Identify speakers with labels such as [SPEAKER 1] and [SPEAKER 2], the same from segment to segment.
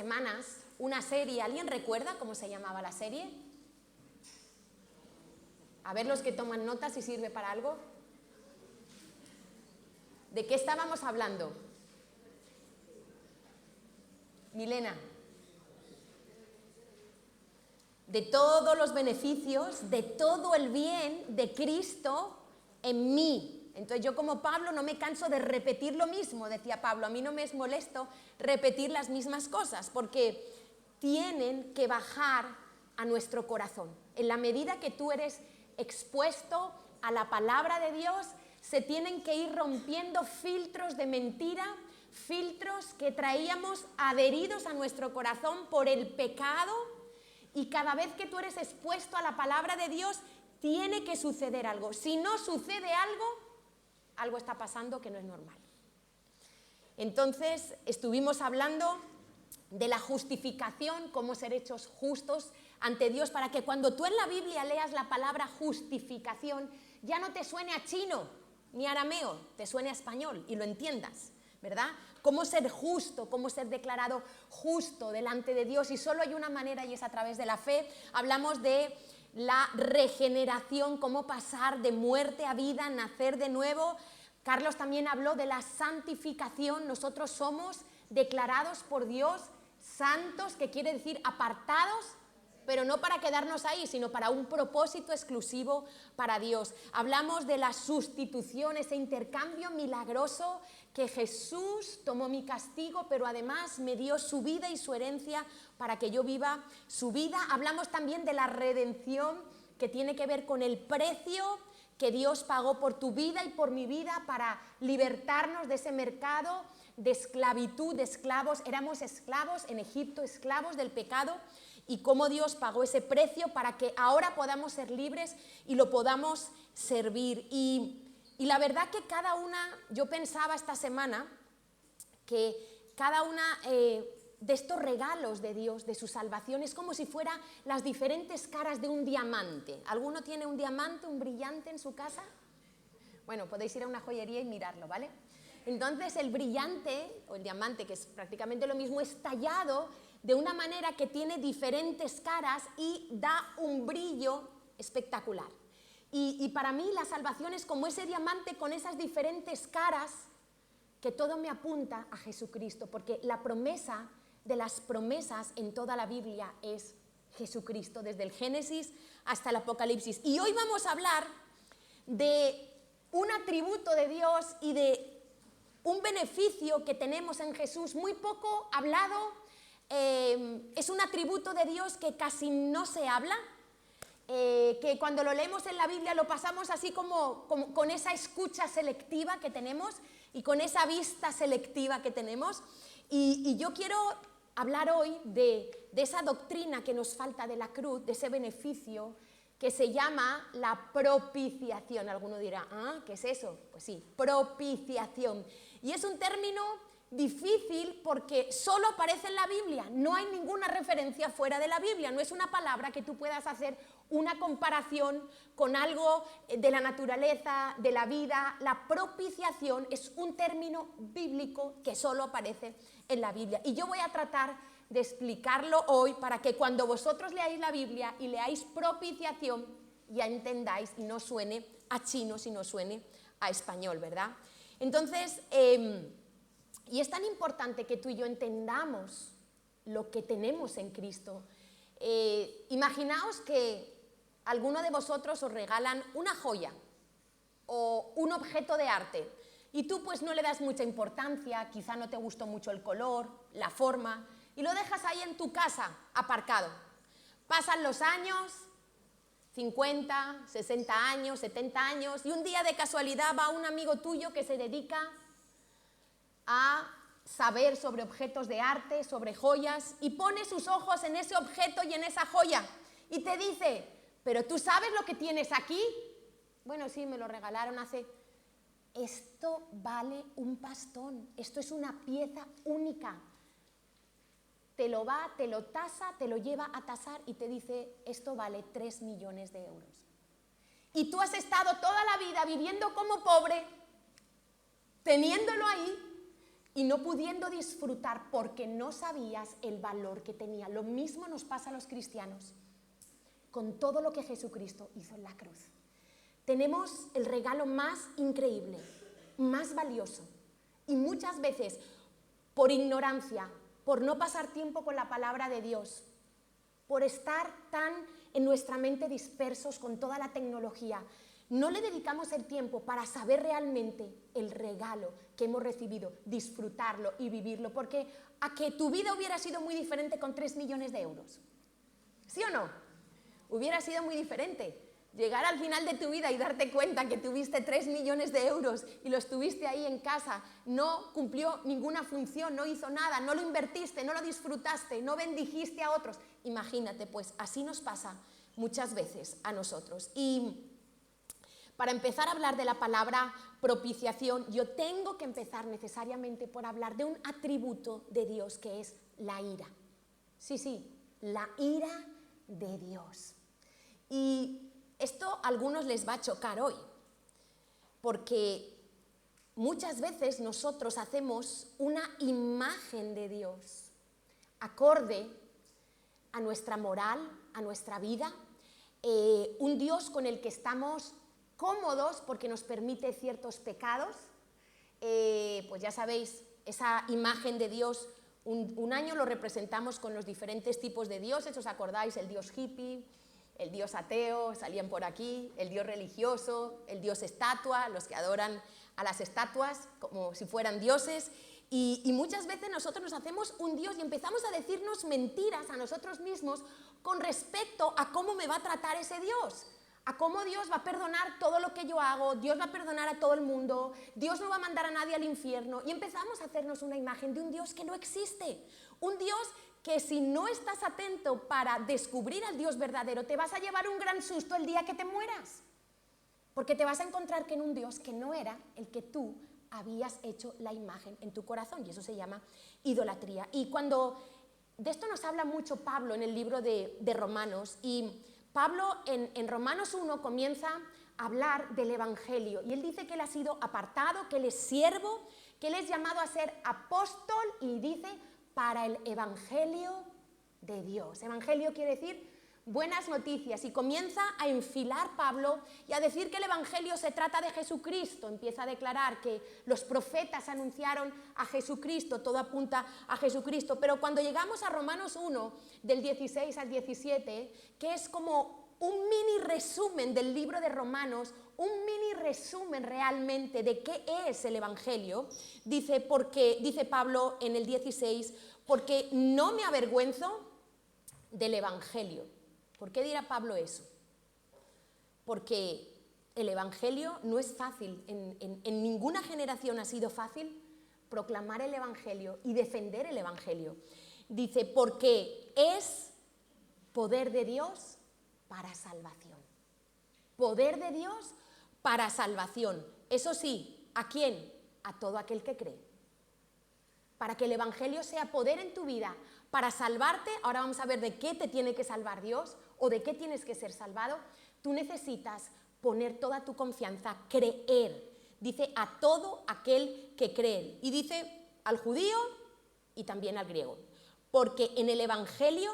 [SPEAKER 1] semanas una serie. ¿Alguien recuerda cómo se llamaba la serie? A ver los que toman nota si sirve para algo. ¿De qué estábamos hablando? Milena. De todos los beneficios, de todo el bien de Cristo en mí. Entonces yo como Pablo no me canso de repetir lo mismo, decía Pablo, a mí no me es molesto repetir las mismas cosas, porque tienen que bajar a nuestro corazón. En la medida que tú eres expuesto a la palabra de Dios, se tienen que ir rompiendo filtros de mentira, filtros que traíamos adheridos a nuestro corazón por el pecado, y cada vez que tú eres expuesto a la palabra de Dios, tiene que suceder algo. Si no sucede algo, algo está pasando que no es normal. Entonces, estuvimos hablando de la justificación, cómo ser hechos justos ante Dios, para que cuando tú en la Biblia leas la palabra justificación, ya no te suene a chino ni arameo, te suene a español y lo entiendas, ¿verdad? Cómo ser justo, cómo ser declarado justo delante de Dios, y solo hay una manera y es a través de la fe. Hablamos de la regeneración, cómo pasar de muerte a vida, nacer de nuevo. Carlos también habló de la santificación. Nosotros somos declarados por Dios santos, que quiere decir apartados, pero no para quedarnos ahí, sino para un propósito exclusivo para Dios. Hablamos de la sustitución, ese intercambio milagroso, que Jesús tomó mi castigo, pero además me dio su vida y su herencia para que yo viva su vida. Hablamos también de la redención, que tiene que ver con el precio que Dios pagó por tu vida y por mi vida para libertarnos de ese mercado de esclavitud, de esclavos. Éramos esclavos en Egipto, esclavos del pecado, y cómo Dios pagó ese precio para que ahora podamos ser libres y lo podamos servir. Y la verdad que cada una, yo pensaba esta semana que cada una de estos regalos de Dios, de su salvación, es como si fueran las diferentes caras de un diamante. ¿Alguno tiene un diamante, un brillante en su casa? Bueno, podéis ir a una joyería y mirarlo, ¿vale? Entonces el brillante, o el diamante, que es prácticamente lo mismo, es tallado de una manera que tiene diferentes caras y da un brillo espectacular. Y para mí la salvación es como ese diamante con esas diferentes caras, que todo me apunta a Jesucristo, porque la promesa de las promesas en toda la Biblia es Jesucristo, desde el Génesis hasta el Apocalipsis. Y hoy vamos a hablar de un atributo de Dios y de un beneficio que tenemos en Jesús, muy poco hablado. Es un atributo de Dios que casi no se habla, que cuando lo leemos en la Biblia lo pasamos así como con esa escucha selectiva que tenemos y con esa vista selectiva que tenemos. Y yo quiero hablar hoy de esa doctrina que nos falta de la cruz, de ese beneficio que se llama la propiciación. Alguno dirá, ¿qué es eso? Pues sí, propiciación. Y es un término difícil porque solo aparece en la Biblia, no hay ninguna referencia fuera de la Biblia, no es una palabra que tú puedas hacer una comparación con algo de la naturaleza, de la vida. La propiciación es un término bíblico que solo aparece en la Biblia. Y yo voy a tratar de explicarlo hoy para que cuando vosotros leáis la Biblia y leáis propiciación, ya entendáis y no suene a chino, sino suene a español, ¿verdad? Entonces, y es tan importante que tú y yo entendamos lo que tenemos en Cristo. Imaginaos que alguno de vosotros os regalan una joya o un objeto de arte y tú pues no le das mucha importancia, quizá no te gustó mucho el color, la forma, y lo dejas ahí en tu casa aparcado. Pasan los años, 50, 60 años, 70 años, y un día de casualidad va un amigo tuyo que se dedica a saber sobre objetos de arte, sobre joyas, y pone sus ojos en ese objeto y en esa joya y te dice, ¿pero tú sabes lo que tienes aquí? Bueno, sí, me lo regalaron hace... Esto vale un pastón, esto es una pieza única. Te lo tasa, te lo lleva a tasar y te dice, esto vale 3 millones de euros. Y tú has estado toda la vida viviendo como pobre, teniéndolo ahí, y no pudiendo disfrutar porque no sabías el valor que tenía. Lo mismo nos pasa a los cristianos con todo lo que Jesucristo hizo en la cruz. Tenemos el regalo más increíble, más valioso, y muchas veces por ignorancia, por no pasar tiempo con la palabra de Dios, por estar tan en nuestra mente dispersos con toda la tecnología, no le dedicamos el tiempo para saber realmente el regalo que hemos recibido, disfrutarlo y vivirlo, porque a que tu vida hubiera sido muy diferente con 3 millones de euros. ¿Sí o no? Hubiera sido muy diferente. Llegar al final de tu vida y darte cuenta que tuviste 3 millones de euros y los tuviste ahí en casa, no cumplió ninguna función, no hizo nada, no lo invertiste, no lo disfrutaste, no bendijiste a otros. Imagínate, pues así nos pasa muchas veces a nosotros. Y para empezar a hablar de la palabra propiciación, yo tengo que empezar necesariamente por hablar de un atributo de Dios que es la ira. Sí, la ira de Dios. Y esto a algunos les va a chocar hoy, porque muchas veces nosotros hacemos una imagen de Dios acorde a nuestra moral, a nuestra vida, un Dios con el que estamos cómodos porque nos permite ciertos pecados. Pues ya sabéis, esa imagen de Dios, un año lo representamos con los diferentes tipos de dioses, ¿os acordáis? El Dios hippie, el Dios ateo, salían por aquí, el Dios religioso, el Dios estatua, los que adoran a las estatuas como si fueran dioses. Y muchas veces nosotros nos hacemos un Dios y empezamos a decirnos mentiras a nosotros mismos con respecto a cómo me va a tratar ese Dios, a cómo Dios va a perdonar todo lo que yo hago, Dios va a perdonar a todo el mundo, Dios no va a mandar a nadie al infierno. Y empezamos a hacernos una imagen de un Dios que no existe, un Dios que si no estás atento para descubrir al Dios verdadero, te vas a llevar un gran susto el día que te mueras, porque te vas a encontrar que en un Dios que no era el que tú habías hecho la imagen en tu corazón, y eso se llama idolatría. Y cuando de esto nos habla mucho Pablo en el libro de Romanos, y Pablo en Romanos 1 comienza a hablar del Evangelio, y él dice que él ha sido apartado, que él es siervo, que él es llamado a ser apóstol, y dice para el Evangelio de Dios. Evangelio quiere decir buenas noticias, y comienza a enfilar Pablo y a decir que el Evangelio se trata de Jesucristo. Empieza a declarar que los profetas anunciaron a Jesucristo, todo apunta a Jesucristo. Pero cuando llegamos a Romanos 1, del 16 al 17, que es como un mini resumen del libro de Romanos, un mini resumen realmente de qué es el Evangelio, dice Pablo en el 16, porque no me avergüenzo del Evangelio. ¿Por qué dirá Pablo eso? Porque el Evangelio no es fácil, en ninguna generación ha sido fácil proclamar el Evangelio y defender el Evangelio. Dice, porque es poder de Dios para salvación. Poder de Dios para salvación. Eso sí, ¿a quién? A todo aquel que cree. Para que el Evangelio sea poder en tu vida, para salvarte, ahora vamos a ver de qué te tiene que salvar Dios o de qué tienes que ser salvado. Tú necesitas poner toda tu confianza, creer. Dice a todo aquel que cree. Y dice al judío y también al griego. Porque en el Evangelio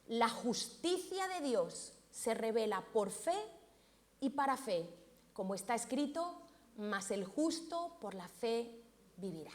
[SPEAKER 1] la justicia de Dios se revela por fe y para fe. Como está escrito, mas el justo por la fe vivirá.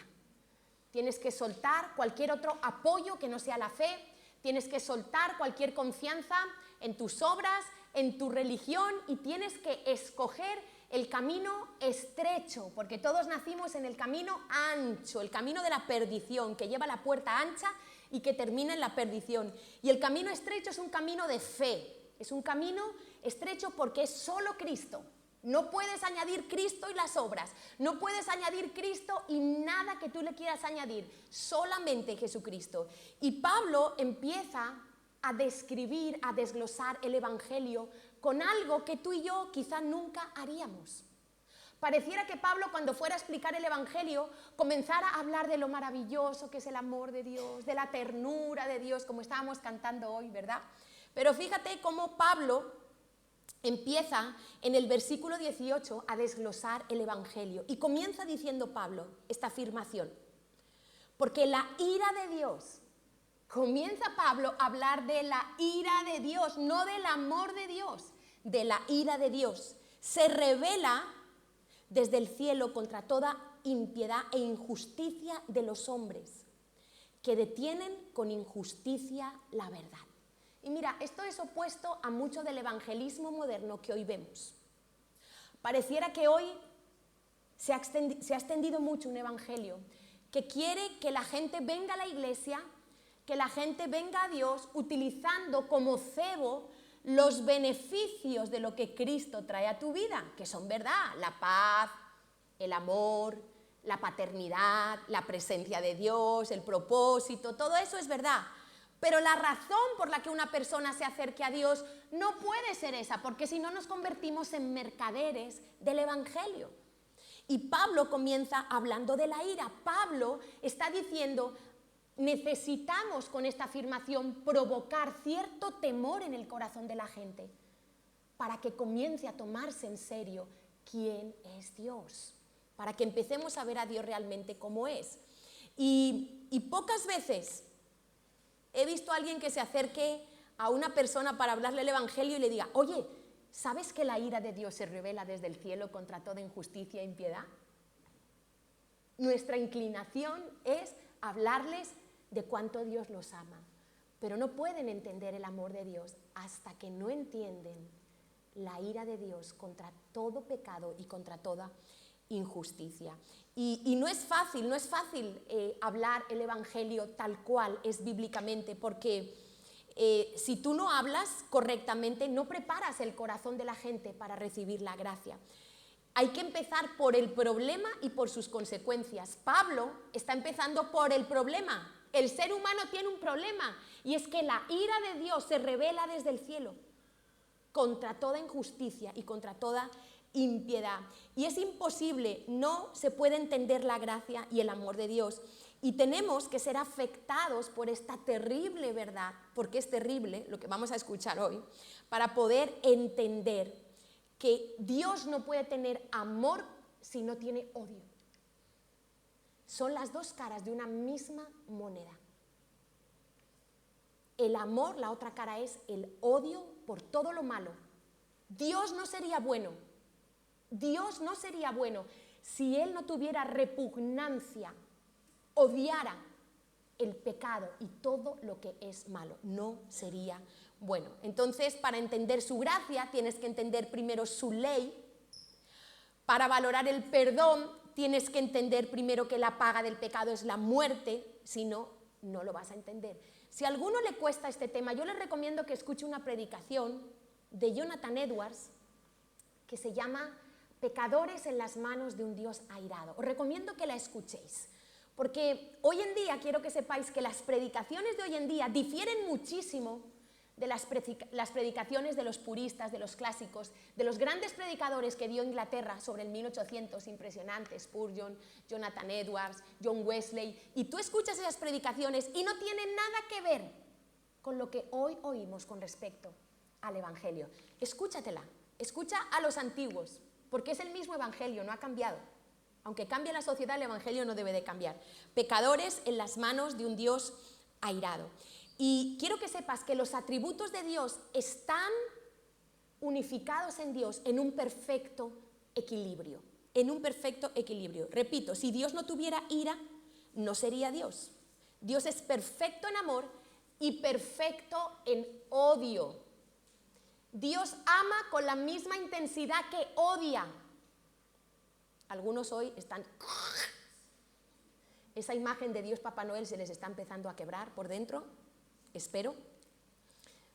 [SPEAKER 1] Tienes que soltar cualquier otro apoyo que no sea la fe, tienes que soltar cualquier confianza en tus obras, en tu religión, y tienes que escoger el camino estrecho, porque todos nacimos en el camino ancho, el camino de la perdición, que lleva la puerta ancha y que termina en la perdición. Y el camino estrecho es un camino de fe, es un camino estrecho porque es solo Cristo. No puedes añadir Cristo y las obras, no puedes añadir Cristo y nada que tú le quieras añadir, solamente Jesucristo. Y Pablo empieza a describir, a desglosar el Evangelio con algo que tú y yo quizá nunca haríamos. Pareciera que Pablo, cuando fuera a explicar el Evangelio, comenzara a hablar de lo maravilloso que es el amor de Dios, de la ternura de Dios, como estábamos cantando hoy, ¿verdad? Pero fíjate cómo Pablo empieza en el versículo 18 a desglosar el Evangelio y comienza diciendo Pablo esta afirmación: Porque la ira de Dios, comienza Pablo a hablar de la ira de Dios, no del amor de Dios, de la ira de Dios. Se revela desde el cielo contra toda impiedad e injusticia de los hombres, que detienen con injusticia la verdad. Y mira, esto es opuesto a mucho del evangelismo moderno que hoy vemos. Pareciera que hoy se ha extendido mucho un evangelio que quiere que la gente venga a la iglesia, que la gente venga a Dios utilizando como cebo los beneficios de lo que Cristo trae a tu vida, que son verdad, la paz, el amor, la paternidad, la presencia de Dios, el propósito, todo eso es verdad. Pero la razón por la que una persona se acerque a Dios no puede ser esa, porque si no nos convertimos en mercaderes del evangelio. Y Pablo comienza hablando de la ira. Pablo está diciendo, necesitamos con esta afirmación provocar cierto temor en el corazón de la gente para que comience a tomarse en serio quién es Dios, para que empecemos a ver a Dios realmente como es. Y pocas veces he visto a alguien que se acerque a una persona para hablarle el evangelio y le diga, oye, ¿sabes que la ira de Dios se revela desde el cielo contra toda injusticia e impiedad? Nuestra inclinación es hablarles de cuánto Dios los ama, pero no pueden entender el amor de Dios hasta que no entienden la ira de Dios contra todo pecado y contra toda injusticia. Y no es fácil hablar el evangelio tal cual es bíblicamente, porque si tú no hablas correctamente, no preparas el corazón de la gente para recibir la gracia. Hay que empezar por el problema y por sus consecuencias. Pablo está empezando por el problema. El ser humano tiene un problema, y es que la ira de Dios se revela desde el cielo contra toda injusticia y contra toda impiedad. Y es imposible, no se puede entender la gracia y el amor de Dios. Y tenemos que ser afectados por esta terrible verdad, porque es terrible lo que vamos a escuchar hoy, para poder entender que Dios no puede tener amor si no tiene odio. Son las dos caras de una misma moneda. El amor, la otra cara es el odio por todo lo malo. Dios no sería bueno si Él no tuviera repugnancia, odiara el pecado y todo lo que es malo. No sería bueno. Entonces, para entender su gracia, tienes que entender primero su ley. Para valorar el perdón, tienes que entender primero que la paga del pecado es la muerte, si no, no lo vas a entender. Si a alguno le cuesta este tema, yo les recomiendo que escuche una predicación de Jonathan Edwards que se llama Pecadores en las manos de un Dios airado. Os recomiendo que la escuchéis, porque hoy en día quiero que sepáis que las predicaciones de hoy en día difieren muchísimo de las predicaciones de los puristas, de los clásicos, de los grandes predicadores que dio Inglaterra sobre el 1800, impresionantes, Spurgeon, Jonathan Edwards, John Wesley, y tú escuchas esas predicaciones y no tienen nada que ver con lo que hoy oímos con respecto al Evangelio. Escúchatela, escucha a los antiguos, porque es el mismo Evangelio, no ha cambiado. Aunque cambie la sociedad, el Evangelio no debe de cambiar. Pecadores en las manos de un Dios airado. Y quiero que sepas que los atributos de Dios están unificados en Dios en un perfecto equilibrio. En un perfecto equilibrio. Repito, si Dios no tuviera ira, no sería Dios. Dios es perfecto en amor y perfecto en odio. Dios ama con la misma intensidad que odia. Algunos hoy están... Esa imagen de Dios Papá Noel se les está empezando a quebrar por dentro. Espero,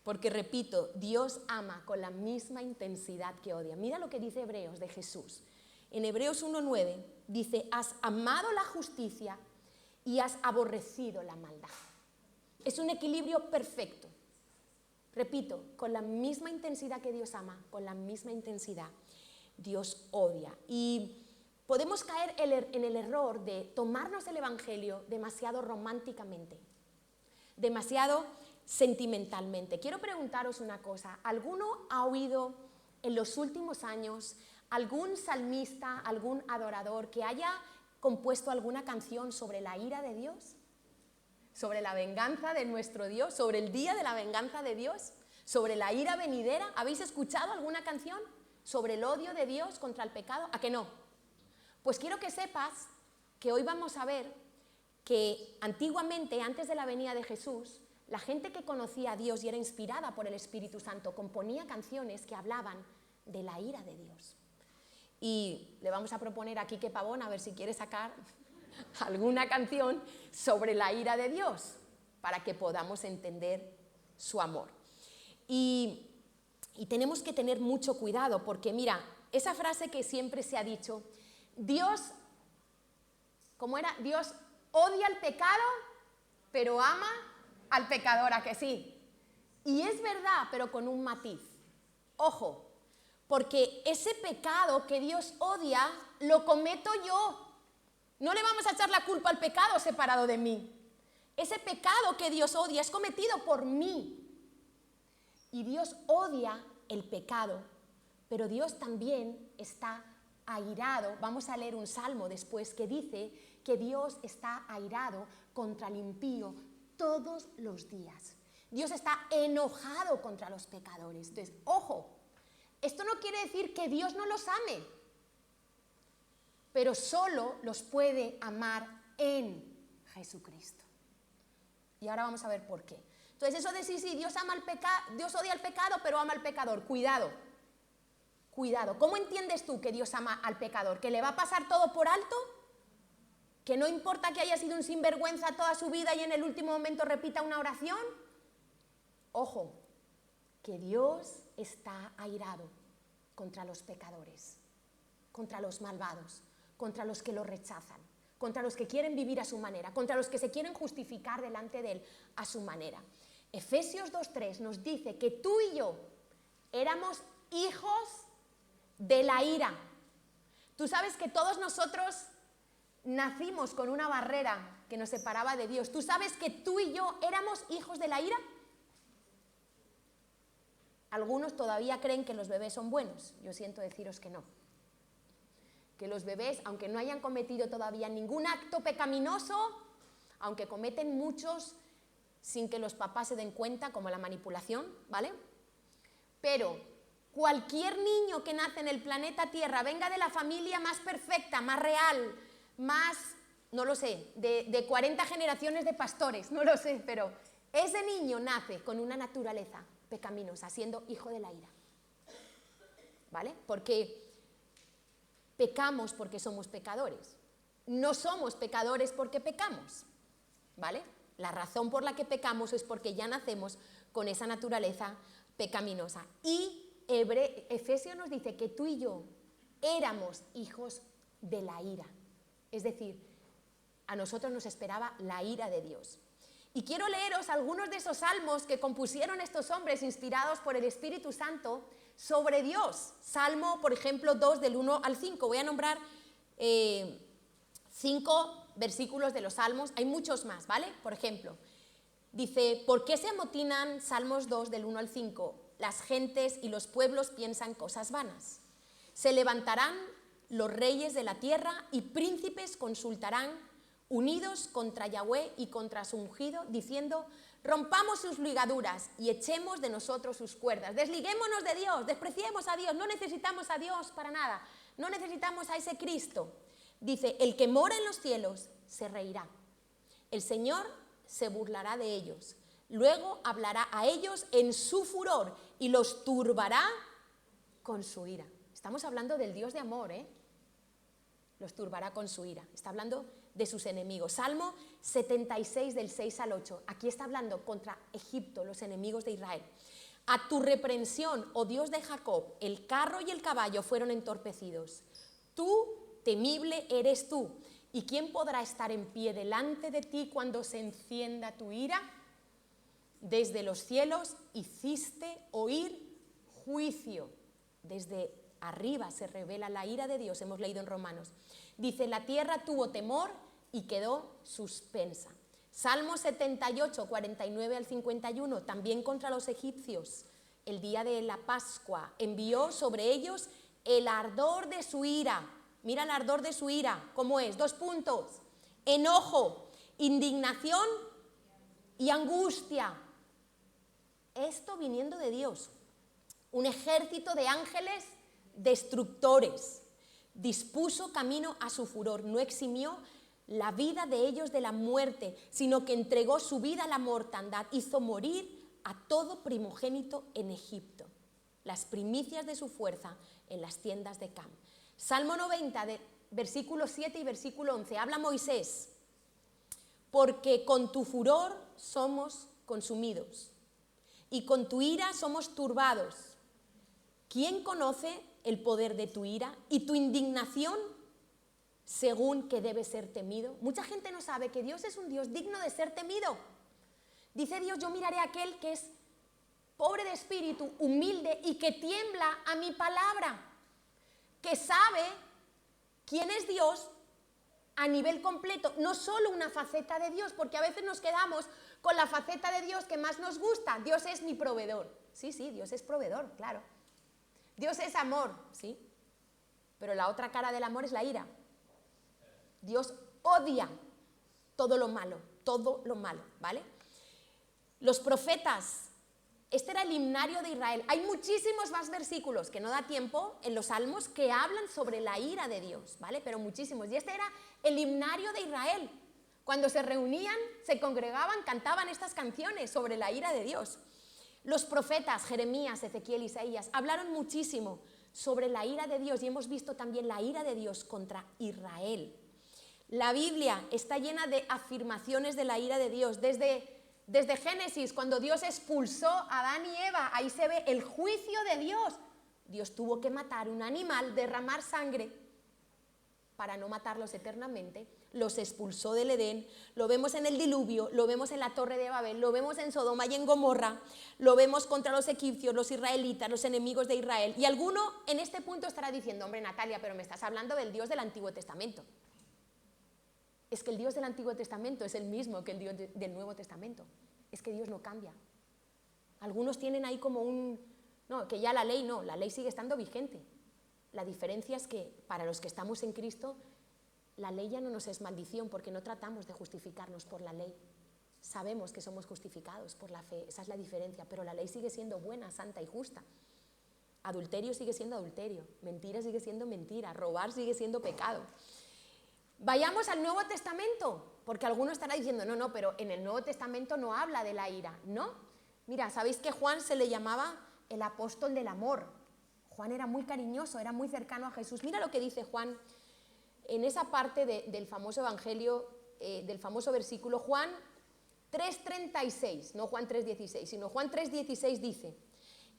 [SPEAKER 1] porque repito, Dios ama con la misma intensidad que odia. Mira lo que dice Hebreos de Jesús. En Hebreos 1:9 dice, has amado la justicia y has aborrecido la maldad. Es un equilibrio perfecto. Repito, con la misma intensidad que Dios ama, con la misma intensidad Dios odia. Y podemos caer en el error de tomarnos el Evangelio demasiado románticamente, demasiado sentimentalmente. Quiero preguntaros una cosa. ¿Alguno ha oído en los últimos años algún salmista, algún adorador que haya compuesto alguna canción sobre la ira de Dios? ¿Sobre la venganza de nuestro Dios? ¿Sobre el día de la venganza de Dios? ¿Sobre la ira venidera? ¿Habéis escuchado alguna canción sobre el odio de Dios contra el pecado? ¿A que no? Pues quiero que sepas que hoy vamos a ver que antiguamente, antes de la venida de Jesús, la gente que conocía a Dios y era inspirada por el Espíritu Santo componía canciones que hablaban de la ira de Dios. Y le vamos a proponer a Quique Pavón a ver si quiere sacar alguna canción sobre la ira de Dios para que podamos entender su amor. Y tenemos que tener mucho cuidado porque mira, esa frase que siempre se ha dicho, Dios, ¿cómo era? Dios odia el pecado, pero ama al pecador, ¿a que sí? Y es verdad, pero con un matiz. Ojo, porque ese pecado que Dios odia, lo cometo yo. No le vamos a echar la culpa al pecado separado de mí. Ese pecado que Dios odia es cometido por mí. Y Dios odia el pecado, pero Dios también está airado. Vamos a leer un salmo después que dice que Dios está airado contra el impío todos los días. Dios está enojado contra los pecadores. Entonces, ojo, esto no quiere decir que Dios no los ame, pero solo los puede amar en Jesucristo. Y ahora vamos a ver por qué. Entonces, eso de sí, Dios odia el pecado, pero ama al pecador. Cuidado, cuidado. ¿Cómo entiendes tú que Dios ama al pecador? ¿Que le va a pasar todo por alto? ¿Que no importa que haya sido un sinvergüenza toda su vida y en el último momento repita una oración? Ojo, que Dios está airado contra los pecadores, contra los malvados, contra los que lo rechazan, contra los que quieren vivir a su manera, contra los que se quieren justificar delante de Él a su manera. Efesios 2:3 nos dice que tú y yo éramos hijos de la ira. Tú sabes que todos nosotros nacimos con una barrera que nos separaba de Dios. ¿Tú sabes que tú y yo éramos hijos de la ira? Algunos todavía creen que los bebés son buenos. Yo siento deciros que no. Que los bebés, aunque no hayan cometido todavía ningún acto pecaminoso, aunque cometen muchos sin que los papás se den cuenta, como la manipulación, ¿vale? Pero cualquier niño que nace en el planeta Tierra, venga de la familia más perfecta, más real, más, no lo sé, de 40 generaciones de pastores, no lo sé, pero ese niño nace con una naturaleza pecaminosa, siendo hijo de la ira, ¿vale? Porque pecamos porque somos pecadores, no somos pecadores porque pecamos, ¿vale? La razón por la que pecamos es porque ya nacemos con esa naturaleza pecaminosa. Y Efesios nos dice que tú y yo éramos hijos de la ira. Es decir, a nosotros nos esperaba la ira de Dios. Y quiero leeros algunos de esos salmos que compusieron estos hombres inspirados por el Espíritu Santo sobre Dios. Salmo, por ejemplo, 2 del 1 al 5. Voy a nombrar 5 versículos de los salmos. Hay muchos más, ¿vale? Por ejemplo, dice, ¿por qué se amotinan? Salmos 2 del 1 al 5. Las gentes y los pueblos piensan cosas vanas. Se levantarán los reyes de la tierra y príncipes consultarán, unidos contra Yahweh y contra su ungido, diciendo, rompamos sus ligaduras y echemos de nosotros sus cuerdas. Desliguémonos de Dios, despreciemos a Dios, no necesitamos a Dios para nada, no necesitamos a ese Cristo. Dice, el que mora en los cielos se reirá, el Señor se burlará de ellos, luego hablará a ellos en su furor y los turbará con su ira. Estamos hablando del Dios de amor, ¿eh? Los turbará con su ira. Está hablando de sus enemigos. Salmo 76 del 6 al 8. Aquí está hablando contra Egipto, los enemigos de Israel. A tu reprensión, oh Dios de Jacob, el carro y el caballo fueron entorpecidos. Tú, temible eres tú. ¿Y quién podrá estar en pie delante de ti cuando se encienda tu ira? Desde los cielos hiciste oír juicio. Desde arriba se revela la ira de Dios, hemos leído en Romanos. Dice, la tierra tuvo temor y quedó suspensa. Salmo 78, 49 al 51, también contra los egipcios. El día de la Pascua envió sobre ellos el ardor de su ira. Mira el ardor de su ira, ¿cómo es? 2 puntos. Enojo, indignación y angustia. Esto viniendo de Dios. Un ejército de ángeles destructores. Dispuso camino a su furor, no eximió la vida de ellos de la muerte, sino que entregó su vida a la mortandad, hizo morir a todo primogénito en Egipto, las primicias de su fuerza en las tiendas de Cam. Salmo 90, versículo 7 y versículo 11, habla Moisés, porque con tu furor somos consumidos y con tu ira somos turbados. ¿Quién conoce el poder de tu ira y tu indignación según que debe ser temido? Mucha gente no sabe que Dios es un Dios digno de ser temido. Dice Dios, yo miraré a aquel que es pobre de espíritu, humilde y que tiembla a mi palabra, que sabe quién es Dios a nivel completo, no solo una faceta de Dios, porque a veces nos quedamos con la faceta de Dios que más nos gusta. Dios es mi proveedor. Sí, Dios es proveedor, claro. Dios es amor, sí, pero la otra cara del amor es la ira. Dios odia todo lo malo, ¿vale? Los profetas, este era el himnario de Israel. Hay muchísimos más versículos, que no da tiempo, en los Salmos, que hablan sobre la ira de Dios, ¿vale? Pero muchísimos. Y este era el himnario de Israel. Cuando se reunían, se congregaban, cantaban estas canciones sobre la ira de Dios. Los profetas, Jeremías, Ezequiel, Isaías, hablaron muchísimo sobre la ira de Dios y hemos visto también la ira de Dios contra Israel. La Biblia está llena de afirmaciones de la ira de Dios. Desde Génesis, cuando Dios expulsó a Adán y Eva, ahí se ve el juicio de Dios. Dios tuvo que matar un animal, derramar sangre para no matarlos eternamente. Los expulsó del Edén, lo vemos en el diluvio, lo vemos en la Torre de Babel, lo vemos en Sodoma y en Gomorra, lo vemos contra los egipcios, los israelitas, los enemigos de Israel. Y alguno en este punto estará diciendo, hombre Natalia, pero me estás hablando del Dios del Antiguo Testamento. Es que el Dios del Antiguo Testamento es el mismo que el Dios del Nuevo Testamento. Es que Dios no cambia. Algunos tienen ahí como no, que ya la ley no, la ley sigue estando vigente. La diferencia es que para los que estamos en Cristo, la ley ya no nos es maldición porque no tratamos de justificarnos por la ley. Sabemos que somos justificados por la fe, esa es la diferencia, pero la ley sigue siendo buena, santa y justa. Adulterio sigue siendo adulterio, mentira sigue siendo mentira, robar sigue siendo pecado. Vayamos al Nuevo Testamento, porque alguno estará diciendo, no, pero en el Nuevo Testamento no habla de la ira, ¿no? Mira, ¿sabéis que Juan se le llamaba el apóstol del amor? Juan era muy cariñoso, era muy cercano a Jesús. Mira lo que dice Juan en esa parte del famoso evangelio, del famoso versículo, Juan 3:36, no Juan 3:16, sino Juan 3:16 dice,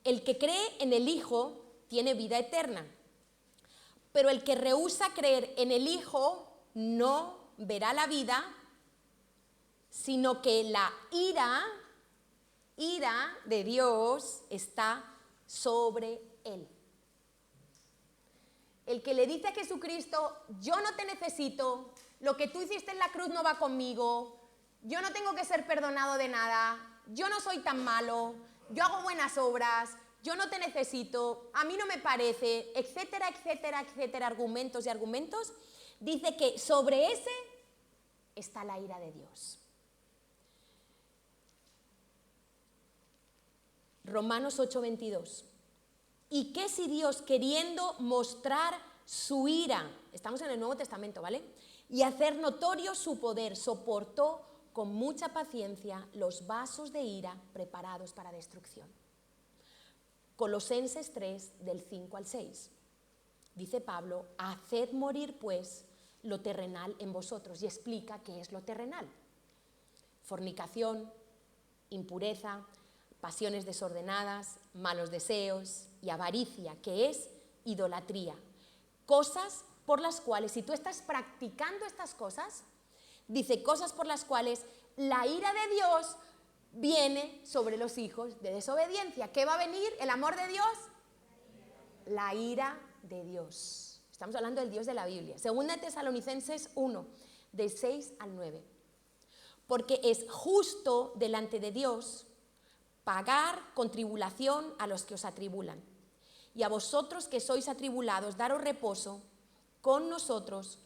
[SPEAKER 1] el que cree en el Hijo tiene vida eterna, pero el que rehúsa creer en el Hijo no verá la vida, sino que la ira de Dios está sobre él. El que le dice a Jesucristo, yo no te necesito, lo que tú hiciste en la cruz no va conmigo, yo no tengo que ser perdonado de nada, yo no soy tan malo, yo hago buenas obras, yo no te necesito, a mí no me parece, etcétera, etcétera, etcétera, argumentos y argumentos, dice que sobre ese está la ira de Dios. Romanos 8:22. ¿Y qué si Dios, queriendo mostrar su ira, estamos en el Nuevo Testamento, ¿vale? Y hacer notorio su poder, soportó con mucha paciencia los vasos de ira preparados para destrucción? Colosenses 3, del 5 al 6. Dice Pablo, haced morir pues lo terrenal en vosotros, y explica qué es lo terrenal. Fornicación, impureza, pasiones desordenadas, malos deseos y avaricia, que es idolatría. Cosas por las cuales, si tú estás practicando estas cosas, dice cosas por las cuales la ira de Dios viene sobre los hijos de desobediencia. ¿Qué va a venir? ¿El amor de Dios? La ira de Dios. Estamos hablando del Dios de la Biblia. Segunda de Tesalonicenses 1, de 6 al 9. Porque es justo delante de Dios pagar con tribulación a los que os atribulan, y a vosotros que sois atribulados daros reposo, con nosotros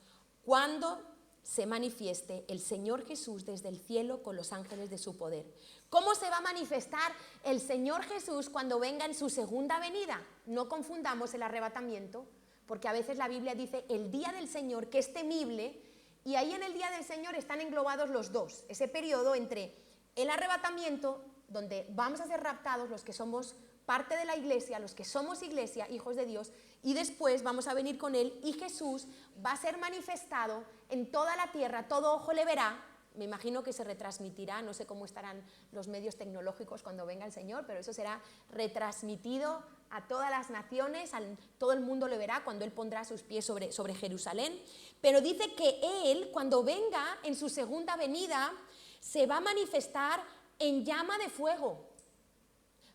[SPEAKER 1] cuando se manifieste el Señor Jesús desde el cielo con los ángeles de su poder. ¿Cómo se va a manifestar el Señor Jesús cuando venga en su segunda venida? No confundamos el arrebatamiento, porque a veces la Biblia dice el día del Señor, que es temible, y ahí en el día del Señor están englobados los dos, ese periodo entre el arrebatamiento, donde vamos a ser raptados los que somos parte de la iglesia, los que somos iglesia, hijos de Dios, y después vamos a venir con Él y Jesús va a ser manifestado en toda la tierra, todo ojo le verá. Me imagino que se retransmitirá, no sé cómo estarán los medios tecnológicos cuando venga el Señor, pero eso será retransmitido a todas las naciones, todo el mundo le verá cuando Él pondrá sus pies sobre Jerusalén. Pero dice que Él, cuando venga en su segunda venida, se va a manifestar en llama de fuego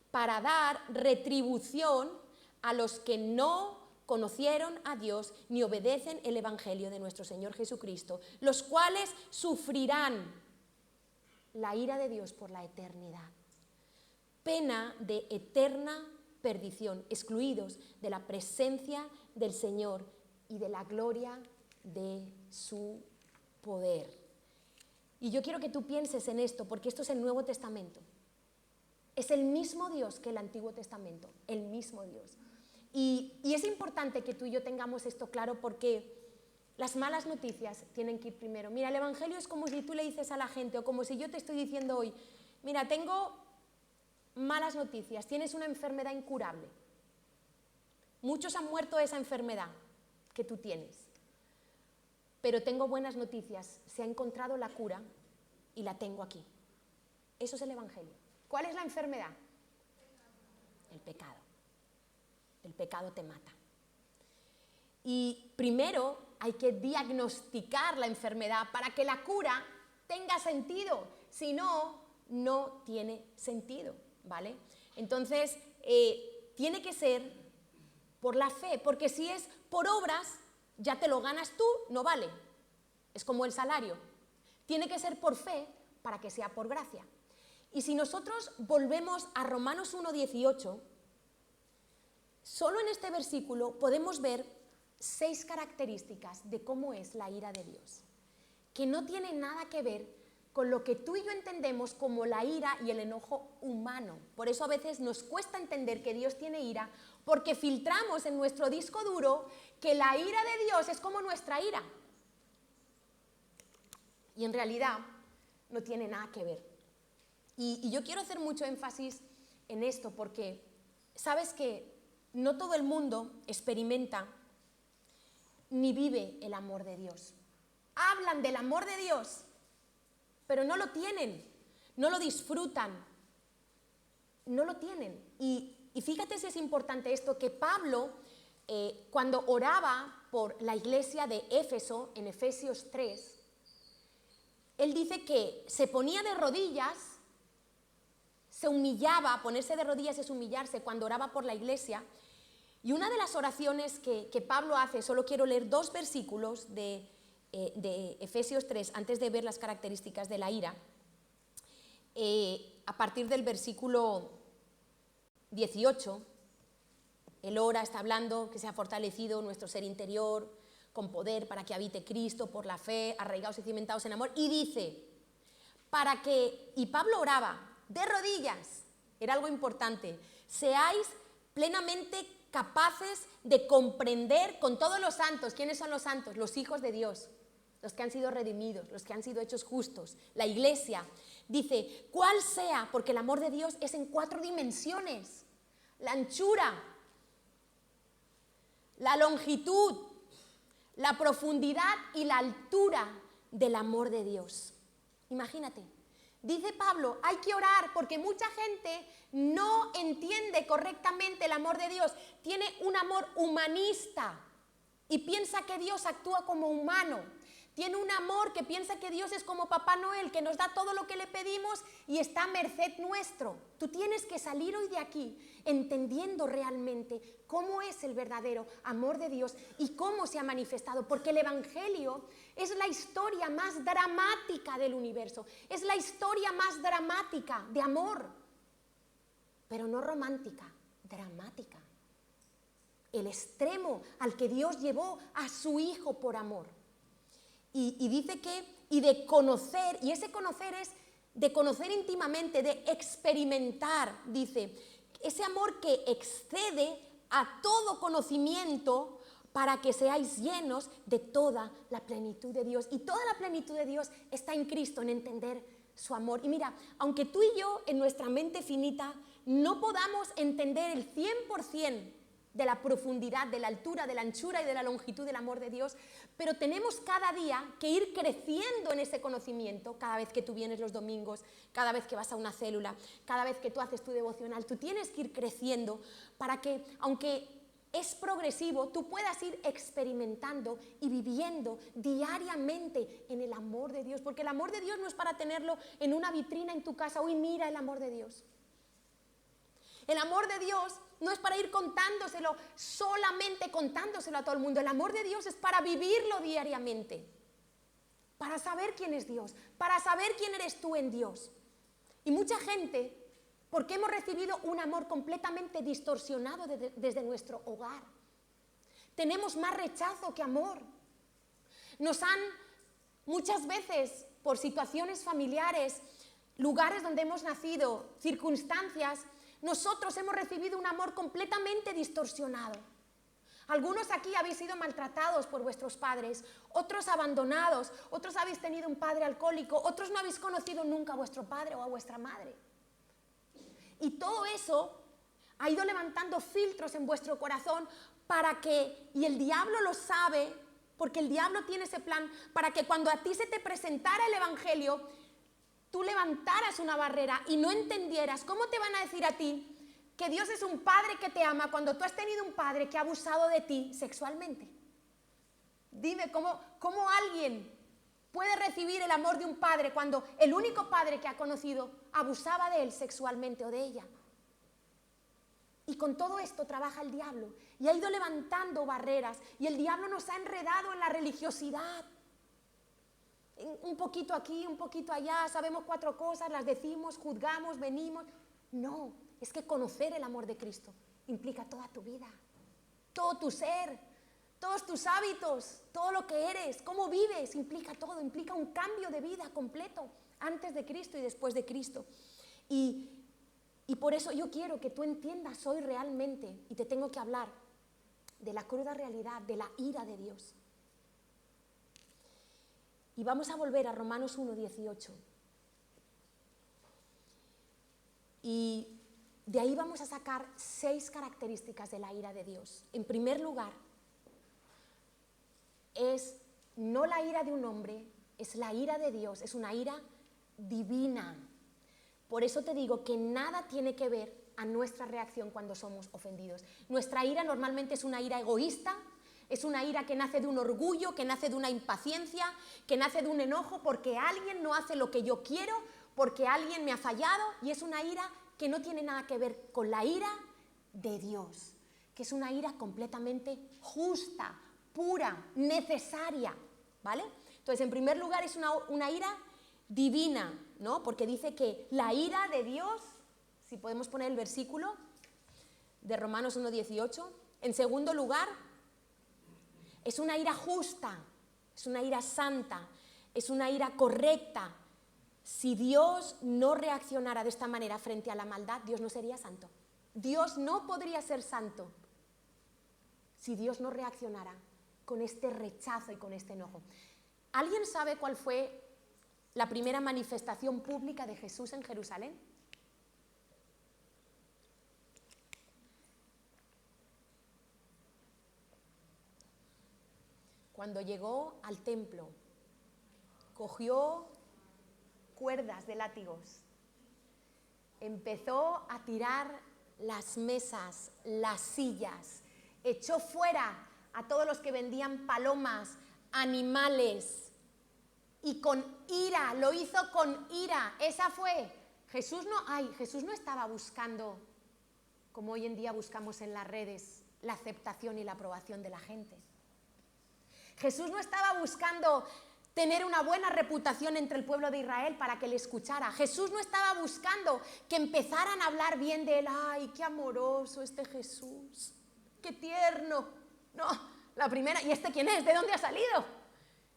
[SPEAKER 1] para dar retribución a los que no conocieron a Dios ni obedecen el Evangelio de nuestro Señor Jesucristo, los cuales sufrirán la ira de Dios por la eternidad. Pena de eterna perdición, excluidos de la presencia del Señor y de la gloria de su poder. Y yo quiero que tú pienses en esto, porque esto es el Nuevo Testamento. Es el mismo Dios que el Antiguo Testamento, el mismo Dios. Y es importante que tú y yo tengamos esto claro porque las malas noticias tienen que ir primero. Mira, el Evangelio es como si tú le dices a la gente, o como si yo te estoy diciendo hoy, mira, tengo malas noticias, tienes una enfermedad incurable. Muchos han muerto de esa enfermedad que tú tienes. Pero tengo buenas noticias, se ha encontrado la cura y la tengo aquí. Eso es el Evangelio. ¿Cuál es la enfermedad? El pecado. El pecado te mata. Y primero hay que diagnosticar la enfermedad para que la cura tenga sentido. Si no, no tiene sentido, ¿vale? Entonces, tiene que ser por la fe, porque si es por obras, ya te lo ganas tú, no vale. Es como el salario. Tiene que ser por fe para que sea por gracia. Y si nosotros volvemos a Romanos 1:18, solo en este versículo podemos ver 6 características de cómo es la ira de Dios, que no tiene nada que ver con lo que tú y yo entendemos como la ira y el enojo humano. Por eso a veces nos cuesta entender que Dios tiene ira, porque filtramos en nuestro disco duro que la ira de Dios es como nuestra ira. Y en realidad no tiene nada que ver. Y yo quiero hacer mucho énfasis en esto porque sabes que no todo el mundo experimenta ni vive el amor de Dios. Hablan del amor de Dios, pero no lo tienen, no lo disfrutan, no lo tienen. Y fíjate si es importante esto, que Pablo, cuando oraba por la iglesia de Éfeso, en Efesios 3, él dice que se ponía de rodillas, se humillaba. Ponerse de rodillas es humillarse cuando oraba por la iglesia. Y una de las oraciones que Pablo hace, solo quiero leer 2 versículos de Efesios 3, antes de ver las características de la ira, a partir del versículo 18, él ora, está hablando que se ha fortalecido nuestro ser interior con poder para que habite Cristo por la fe, arraigados y cimentados en amor, y dice, y Pablo oraba de rodillas, era algo importante, seáis plenamente capaces de comprender con todos los santos. ¿Quiénes son los santos? Los hijos de Dios, los que han sido redimidos, los que han sido hechos justos, la iglesia. Dice, cuál sea, porque el amor de Dios es en 4 dimensiones, la anchura, la longitud, la profundidad y la altura del amor de Dios. Imagínate. Dice Pablo, hay que orar porque mucha gente no entiende correctamente el amor de Dios. Tiene un amor humanista y piensa que Dios actúa como humano. Tiene un amor que piensa que Dios es como Papá Noel, que nos da todo lo que le pedimos y está a merced nuestro. Tú tienes que salir hoy de aquí entendiendo realmente cómo es el verdadero amor de Dios y cómo se ha manifestado, porque el Evangelio es la historia más dramática del universo, es la historia más dramática de amor, pero no romántica, dramática. el extremo al que Dios llevó a su Hijo por amor. Y dice que, y de conocer, y ese conocer es de conocer íntimamente, de experimentar, dice, ese amor que excede a todo conocimiento para que seáis llenos de toda la plenitud de Dios. Y toda la plenitud de Dios está en Cristo, en entender su amor. Y mira, aunque tú y yo en nuestra mente finita no podamos entender el 100% de la profundidad, de la altura, de la anchura y de la longitud del amor de Dios, pero tenemos cada día que ir creciendo en ese conocimiento. Cada vez que tú vienes los domingos, cada vez que vas a una célula, cada vez que tú haces tu devocional, tú tienes que ir creciendo para que, aunque es progresivo, tú puedas ir experimentando y viviendo diariamente en el amor de Dios, porque el amor de Dios no es para tenerlo en una vitrina en tu casa. Uy, mira el amor de Dios. El amor de Dios no es para ir contándoselo, solamente contándoselo a todo el mundo. El amor de Dios es para vivirlo diariamente, para saber quién es Dios, para saber quién eres tú en Dios. Y mucha gente, porque hemos recibido un amor completamente distorsionado desde nuestro hogar, tenemos más rechazo que amor. Nos han, muchas veces, por situaciones familiares, lugares donde hemos nacido, circunstancias, nosotros hemos recibido un amor completamente distorsionado. Algunos aquí habéis sido maltratados por vuestros padres, otros abandonados, otros habéis tenido un padre alcohólico, otros no habéis conocido nunca a vuestro padre o a vuestra madre. Y todo eso ha ido levantando filtros en vuestro corazón para que, y el diablo lo sabe, porque el diablo tiene ese plan, para que cuando a ti se te presentara el evangelio, tú levantaras una barrera y no entendieras. ¿Cómo te van a decir a ti que Dios es un padre que te ama cuando tú has tenido un padre que ha abusado de ti sexualmente? Dime, ¿cómo alguien puede recibir el amor de un padre cuando el único padre que ha conocido abusaba de él sexualmente o de ella? Y con todo esto trabaja el diablo y ha ido levantando barreras, y el diablo nos ha enredado en la religiosidad. Un poquito aquí, un poquito allá, sabemos 4 cosas, las decimos, juzgamos, venimos. No, es que conocer el amor de Cristo implica toda tu vida, todo tu ser, todos tus hábitos, todo lo que eres, cómo vives, implica todo, implica un cambio de vida completo, antes de Cristo y después de Cristo. Y por eso yo quiero que tú entiendas hoy realmente, y te tengo que hablar de la cruda realidad, de la ira de Dios. Y vamos a volver a Romanos 1:18. Y de ahí vamos a sacar 6 características de la ira de Dios. En primer lugar, es no la ira de un hombre, es la ira de Dios, es una ira divina. Por eso te digo que nada tiene que ver a nuestra reacción cuando somos ofendidos. Nuestra ira normalmente es una ira egoísta, es una ira que nace de un orgullo, que nace de una impaciencia, que nace de un enojo porque alguien no hace lo que yo quiero, porque alguien me ha fallado, y es una ira que no tiene nada que ver con la ira de Dios, que es una ira completamente justa, pura, necesaria, ¿vale? Entonces, en primer lugar, es una ira divina, ¿no? Porque dice que la ira de Dios, si podemos poner el versículo de Romanos 1:18, en segundo lugar, es una ira justa, es una ira santa, es una ira correcta. Si Dios no reaccionara de esta manera frente a la maldad, Dios no sería santo. Dios no podría ser santo si Dios no reaccionara con este rechazo y con este enojo. ¿Alguien sabe cuál fue la primera manifestación pública de Jesús en Jerusalén? Cuando llegó al templo, cogió cuerdas de látigos, empezó a tirar las mesas, las sillas, echó fuera a todos los que vendían palomas, animales, y con ira, lo hizo con ira. Esa fue. Jesús no estaba buscando, como hoy en día buscamos en las redes, la aceptación y la aprobación de la gente. Jesús no estaba buscando tener una buena reputación entre el pueblo de Israel para que le escuchara. Jesús no estaba buscando que empezaran a hablar bien de él. ¡Ay, qué amoroso este Jesús! qué tierno! No, la primera, ¿y este quién es? ¿De dónde ha salido?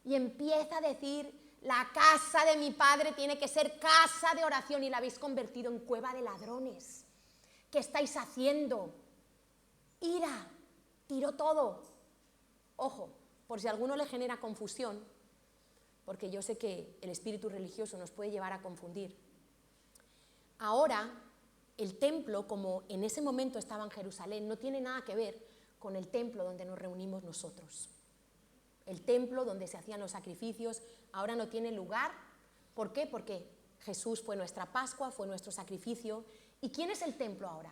[SPEAKER 1] Y empieza a decir, la casa de mi padre tiene que ser casa de oración y la habéis convertido en cueva de ladrones. ¿Qué estáis haciendo? Ira, tiró todo. Ojo, por si a alguno le genera confusión, porque yo sé que el espíritu religioso nos puede llevar a confundir. Ahora, el templo, como en ese momento estaba en Jerusalén, no tiene nada que ver con el templo donde nos reunimos nosotros. El templo donde se hacían los sacrificios ahora no tiene lugar. ¿Por qué? Porque Jesús fue nuestra Pascua, fue nuestro sacrificio. ¿Y quién es el templo ahora?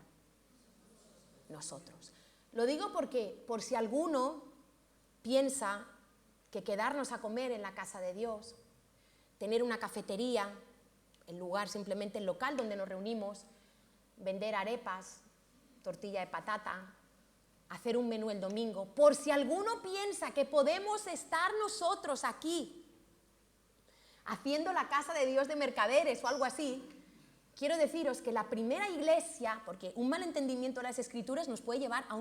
[SPEAKER 1] Nosotros. Lo digo porque, por si alguno piensa que quedarnos a comer en la casa de Dios, tener una cafetería, el lugar, simplemente el local donde nos reunimos, vender arepas, tortilla de patata, hacer un menú el domingo, por si alguno piensa que podemos estar nosotros aquí haciendo la casa de Dios de mercaderes o algo así, quiero deciros que la primera iglesia, porque un mal entendimiento de las Escrituras nos puede llevar a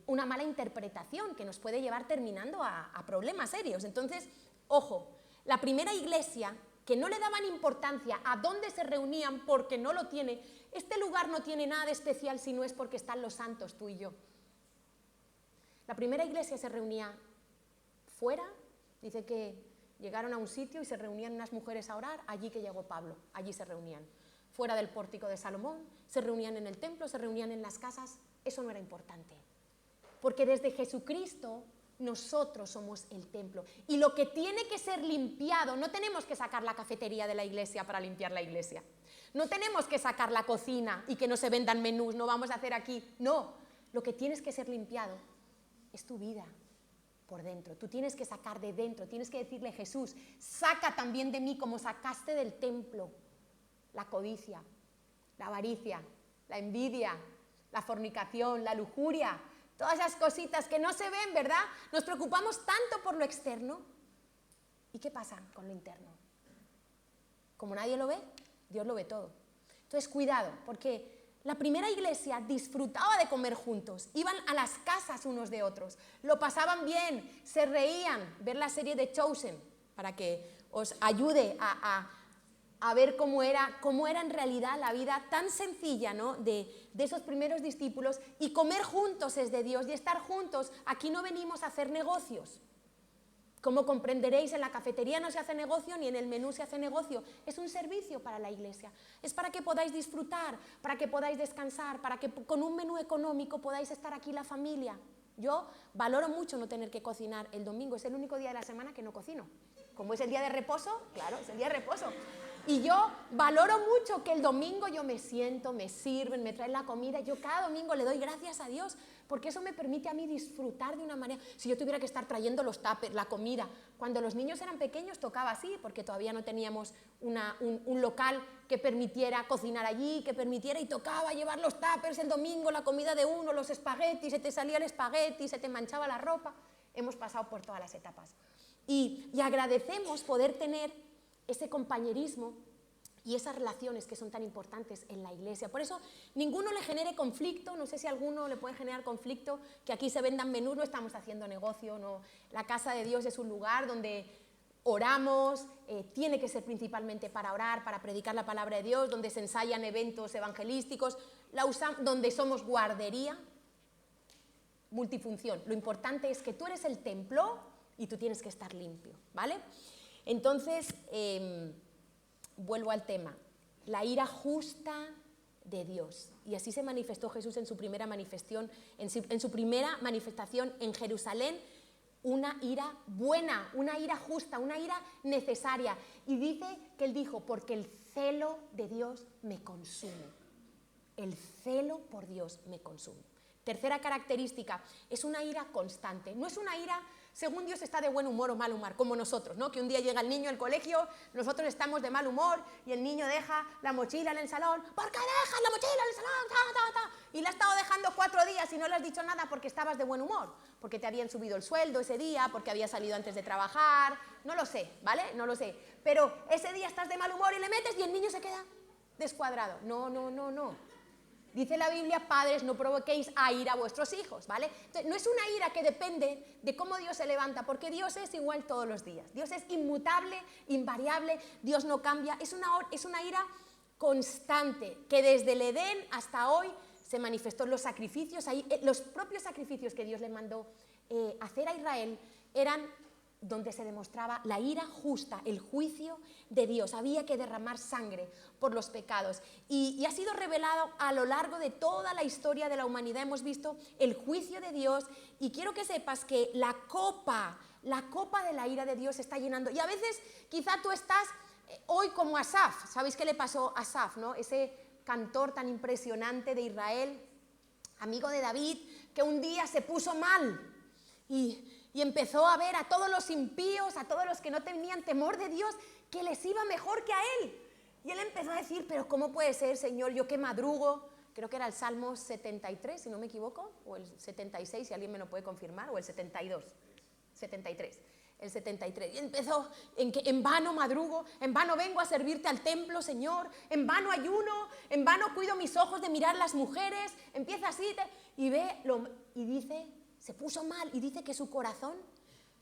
[SPEAKER 1] una mala interpretación, que nos puede llevar terminando a problemas serios. Entonces, ojo, la primera iglesia, que no le daban importancia a dónde se reunían porque no lo tiene, este lugar no tiene nada de especial si no es porque están los santos, tú y yo. La primera iglesia se reunía fuera, dice que llegaron a un sitio y se reunían unas mujeres a orar, allí que llegó Pablo, allí se reunían. Fuera del pórtico de Salomón, se reunían en el templo, se reunían en las casas, eso no era importante. Porque desde Jesucristo nosotros somos el templo. Y lo que tiene que ser limpiado, no tenemos que sacar la cafetería de la iglesia para limpiar la iglesia. No tenemos que sacar la cocina y que no se vendan menús, no vamos a hacer aquí. No, lo que tienes que ser limpiado es tu vida por dentro. Tú tienes que sacar de dentro, tienes que decirle, Jesús, saca también de mí como sacaste del templo la codicia, la avaricia, la envidia, la fornicación, la lujuria, todas esas cositas que no se ven, ¿verdad? Nos preocupamos tanto por lo externo. ¿Y qué pasa con lo interno? Como nadie lo ve, Dios lo ve todo. Entonces, cuidado, porque la primera iglesia disfrutaba de comer juntos, iban a las casas unos de otros, lo pasaban bien, se reían. Ver la serie de Chosen, para que os ayude a ver cómo era en realidad la vida tan sencilla, ¿no? de esos primeros discípulos, y comer juntos es de Dios, y estar juntos. Aquí no venimos a hacer negocios. Como comprenderéis, en la cafetería no se hace negocio, ni en el menú se hace negocio. Es un servicio para la iglesia. Es para que podáis disfrutar, para que podáis descansar, para que con un menú económico podáis estar aquí la familia. Yo valoro mucho no tener que cocinar el domingo. Es el único día de la semana que no cocino. Como es el día de reposo, claro, es el día de reposo. Y yo valoro mucho que el domingo yo me siento, me sirven, me traen la comida. Yo cada domingo le doy gracias a Dios, porque eso me permite a mí disfrutar de una manera. Si yo tuviera que estar trayendo los tuppers, la comida, cuando los niños eran pequeños tocaba así, porque todavía no teníamos un local que permitiera cocinar allí, que permitiera, y tocaba llevar los tuppers el domingo, la comida de uno, los espaguetis, se te salía el espagueti, se te manchaba la ropa. Hemos pasado por todas las etapas. Y agradecemos poder tener ese compañerismo y esas relaciones que son tan importantes en la iglesia. Por eso, ninguno le genere conflicto. No sé si a alguno le puede generar conflicto que aquí se vendan menús, no estamos haciendo negocio, no. La casa de Dios es un lugar donde oramos, tiene que ser principalmente para orar, para predicar la palabra de Dios, donde se ensayan eventos evangelísticos, donde somos guardería, multifunción. Lo importante es que tú eres el templo y tú tienes que estar limpio, ¿vale? Entonces, vuelvo al tema, la ira justa de Dios. Y así se manifestó Jesús en su primera manifestación, en Jerusalén, una ira buena, una ira justa, una ira necesaria. Y dice que él dijo, porque el celo de Dios me consume. El celo por Dios me consume. Tercera característica, es una ira constante. No es una ira según Dios está de buen humor o mal humor, como nosotros, ¿no? Que un día llega el niño al colegio, nosotros estamos de mal humor y el niño deja la mochila en el salón. ¿Por qué dejas la mochila en el salón? Y la has estado dejando 4 días y no le has dicho nada porque estabas de buen humor, porque te habían subido el sueldo ese día, porque había salido antes de trabajar, no lo sé, ¿vale? No lo sé. Pero ese día estás de mal humor y le metes y el niño se queda descuadrado. No. Dice la Biblia, padres, no provoquéis a ira a vuestros hijos, ¿vale? Entonces, no es una ira que depende de cómo Dios se levanta, porque Dios es igual todos los días. Dios es inmutable, invariable, Dios no cambia. Es una ira constante, que desde el Edén hasta hoy se manifestó en los sacrificios. Ahí, los propios sacrificios que Dios le mandó hacer a Israel eran donde se demostraba la ira justa, el juicio de Dios. Había que derramar sangre por los pecados. Y ha sido revelado a lo largo de toda la historia de la humanidad. Hemos visto el juicio de Dios y quiero que sepas que la copa de la ira de Dios se está llenando. Y a veces quizá tú estás hoy como Asaf. ¿Sabéis qué le pasó a Asaf, no? Ese cantor tan impresionante de Israel, amigo de David, que un día se puso mal y empezó a ver a todos los impíos, a todos los que no tenían temor de Dios, que les iba mejor que a él. Y él empezó a decir, pero ¿cómo puede ser, Señor, yo que madrugo? Creo que era el Salmo 73, si no me equivoco, o el 76, si alguien me lo puede confirmar, o el 72, 73, el 73. Y empezó, en vano madrugo, en vano vengo a servirte al templo, Señor, en vano ayuno, en vano cuido mis ojos de mirar las mujeres. Empieza así y dice, se puso mal y dice que su corazón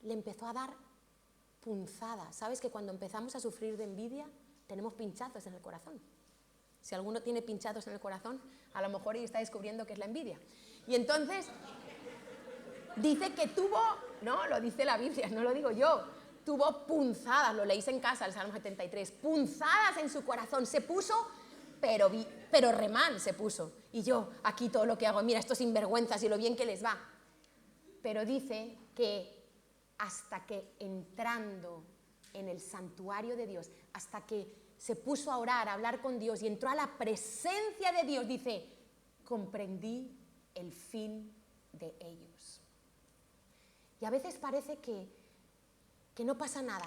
[SPEAKER 1] le empezó a dar punzadas. ¿Sabes que cuando empezamos a sufrir de envidia tenemos pinchazos en el corazón? Si alguno tiene pinchazos en el corazón, a lo mejor está descubriendo que es la envidia. Y entonces dice que tuvo, no, lo dice la Biblia, no lo digo yo, tuvo punzadas, lo leéis en casa, el Salmo 73, punzadas en su corazón, se puso, pero remán se puso. Y yo, aquí todo lo que hago, mira, estos sinvergüenzas y lo bien que les va. Pero dice que hasta que entrando en el santuario de Dios, hasta que se puso a orar, a hablar con Dios y entró a la presencia de Dios, dice, comprendí el fin de ellos. Y a veces parece que no pasa nada,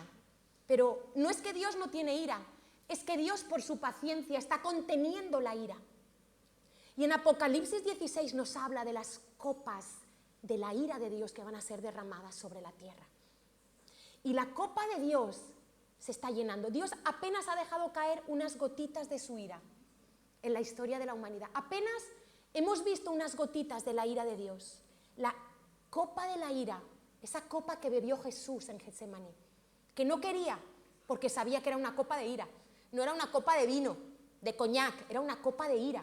[SPEAKER 1] pero no es que Dios no tiene ira, es que Dios por su paciencia está conteniendo la ira. Y en Apocalipsis 16 nos habla de las copas de la ira de Dios que van a ser derramadas sobre la tierra. Y la copa de Dios se está llenando. Dios apenas ha dejado caer unas gotitas de su ira en la historia de la humanidad. Apenas hemos visto unas gotitas de la ira de Dios. La copa de la ira, esa copa que bebió Jesús en Getsemaní, que no quería porque sabía que era una copa de ira. No era una copa de vino, de coñac, era una copa de ira.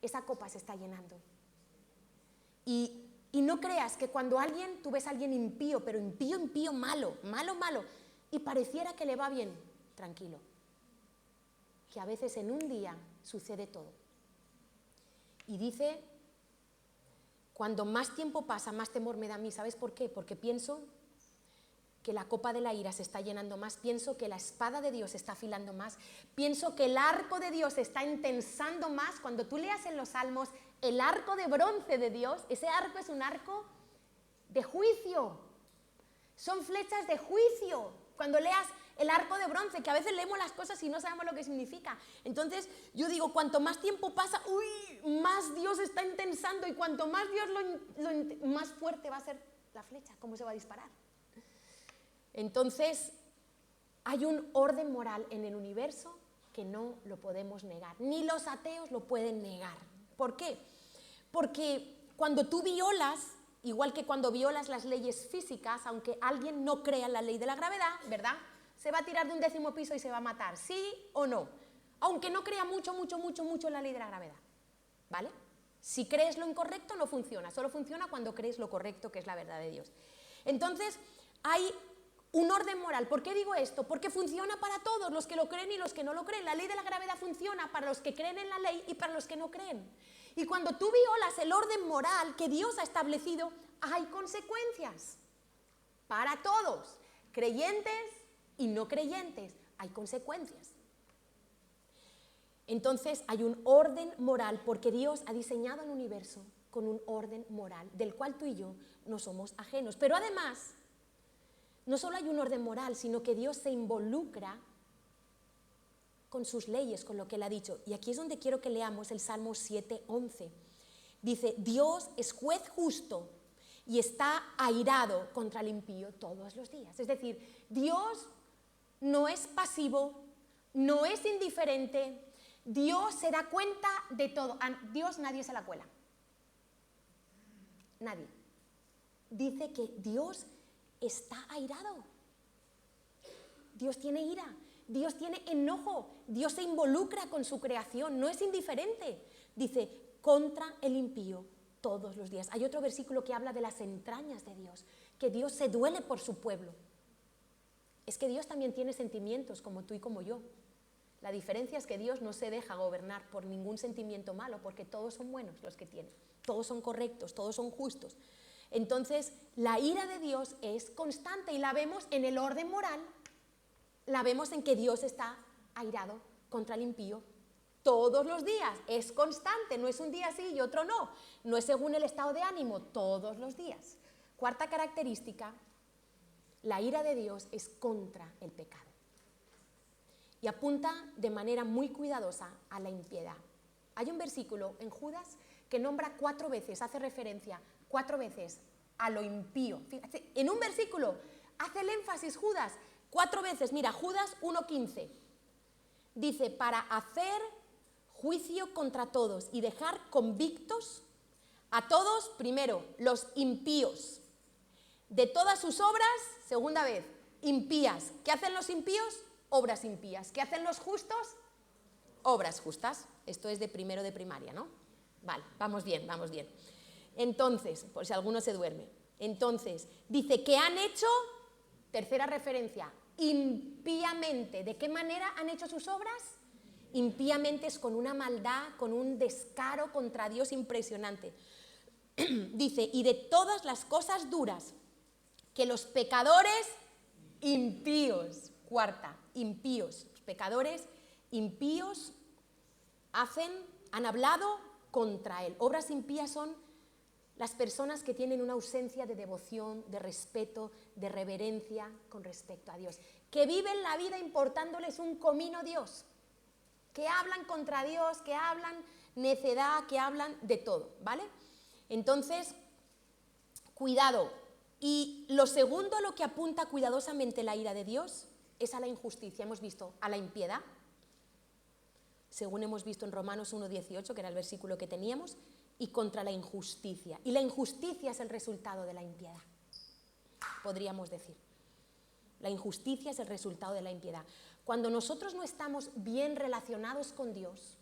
[SPEAKER 1] Esa copa se está llenando. Y no creas que cuando tú ves a alguien impío, pero impío, malo, y pareciera que le va bien, tranquilo, que a veces en un día sucede todo. Y dice, cuando más tiempo pasa, más temor me da a mí. ¿Sabes por qué? Porque pienso que la copa de la ira se está llenando más, pienso que la espada de Dios se está afilando más, pienso que el arco de Dios se está intensando más. Cuando tú leas en los Salmos el arco de bronce de Dios, ese arco es un arco de juicio, son flechas de juicio. Cuando leas el arco de bronce, que a veces leemos las cosas y no sabemos lo que significa. Entonces yo digo, cuanto más tiempo pasa, más Dios está intensando, y cuanto más Dios más fuerte va a ser la flecha, cómo se va a disparar. Entonces hay un orden moral en el universo que no lo podemos negar, ni los ateos lo pueden negar. ¿Por qué? Porque cuando tú violas, igual que cuando violas las leyes físicas, aunque alguien no crea en la ley de la gravedad, ¿verdad?, se va a tirar de un 10º piso y se va a matar, ¿sí o no? Aunque no crea mucho en la ley de la gravedad, ¿vale? Si crees lo incorrecto no funciona, solo funciona cuando crees lo correcto, que es la verdad de Dios. Entonces hay un orden moral. ¿Por qué digo esto? Porque funciona para todos, los que lo creen y los que no lo creen. La ley de la gravedad funciona para los que creen en la ley y para los que no creen. Y cuando tú violas el orden moral que Dios ha establecido, hay consecuencias para todos, creyentes y no creyentes, hay consecuencias. Entonces hay un orden moral porque Dios ha diseñado el universo con un orden moral del cual tú y yo no somos ajenos. Pero además, no solo hay un orden moral, sino que Dios se involucra con sus leyes, con lo que Él ha dicho. Y aquí es donde quiero que leamos el Salmo 7:11. Dice, Dios es juez justo y está airado contra el impío todos los días. Es decir, Dios no es pasivo, no es indiferente. Dios se da cuenta de todo. A Dios nadie se la cuela. Nadie. Dice que Dios está airado. Dios tiene ira. Dios tiene enojo. Dios se involucra con su creación. No es indiferente. Dice, contra el impío todos los días. Hay otro versículo que habla de las entrañas de Dios, que Dios se duele por su pueblo. Es que Dios también tiene sentimientos como tú y como yo. La diferencia es que Dios no se deja gobernar por ningún sentimiento malo, porque todos son buenos los que tiene, todos son correctos, todos son justos. Entonces, la ira de Dios es constante y la vemos en el orden moral, la vemos en que Dios está airado contra el impío todos los días, es constante, no es un día sí y otro no, no es según el estado de ánimo, todos los días. Cuarta característica, la ira de Dios es contra el pecado. Y apunta de manera muy cuidadosa a la impiedad. Hay un versículo en Judas que nombra 4 veces, hace referencia 4 veces a lo impío. Fíjate, en un versículo hace el énfasis Judas 4 veces. Mira, Judas 1:15 dice, para hacer juicio contra todos y dejar convictos a todos, primero, los impíos. De todas sus obras, segunda vez, impías. ¿Qué hacen los impíos? Obras impías. ¿Qué hacen los justos? Obras justas. Esto es de primero de primaria, ¿no? Vale, vamos bien, vamos bien. Entonces, por si alguno se duerme. Entonces, dice que han hecho, tercera referencia, impíamente. ¿De qué manera han hecho sus obras? Impíamente es con una maldad, con un descaro contra Dios impresionante. Dice, y de todas las cosas duras que los pecadores impíos, cuarta, impíos, los pecadores impíos han hablado contra él. Obras impías son las personas que tienen una ausencia de devoción, de respeto, de reverencia con respecto a Dios, que viven la vida importándoles un comino Dios, que hablan contra Dios, que hablan necedad, que hablan de todo, ¿vale? Entonces, cuidado. Y lo segundo a lo que apunta cuidadosamente la ira de Dios es a la injusticia, hemos visto, a la impiedad, según hemos visto en Romanos 1:18, que era el versículo que teníamos, y contra la injusticia. Y la injusticia es el resultado de la impiedad, podríamos decir. La injusticia es el resultado de la impiedad. Cuando nosotros no estamos bien relacionados con Dios,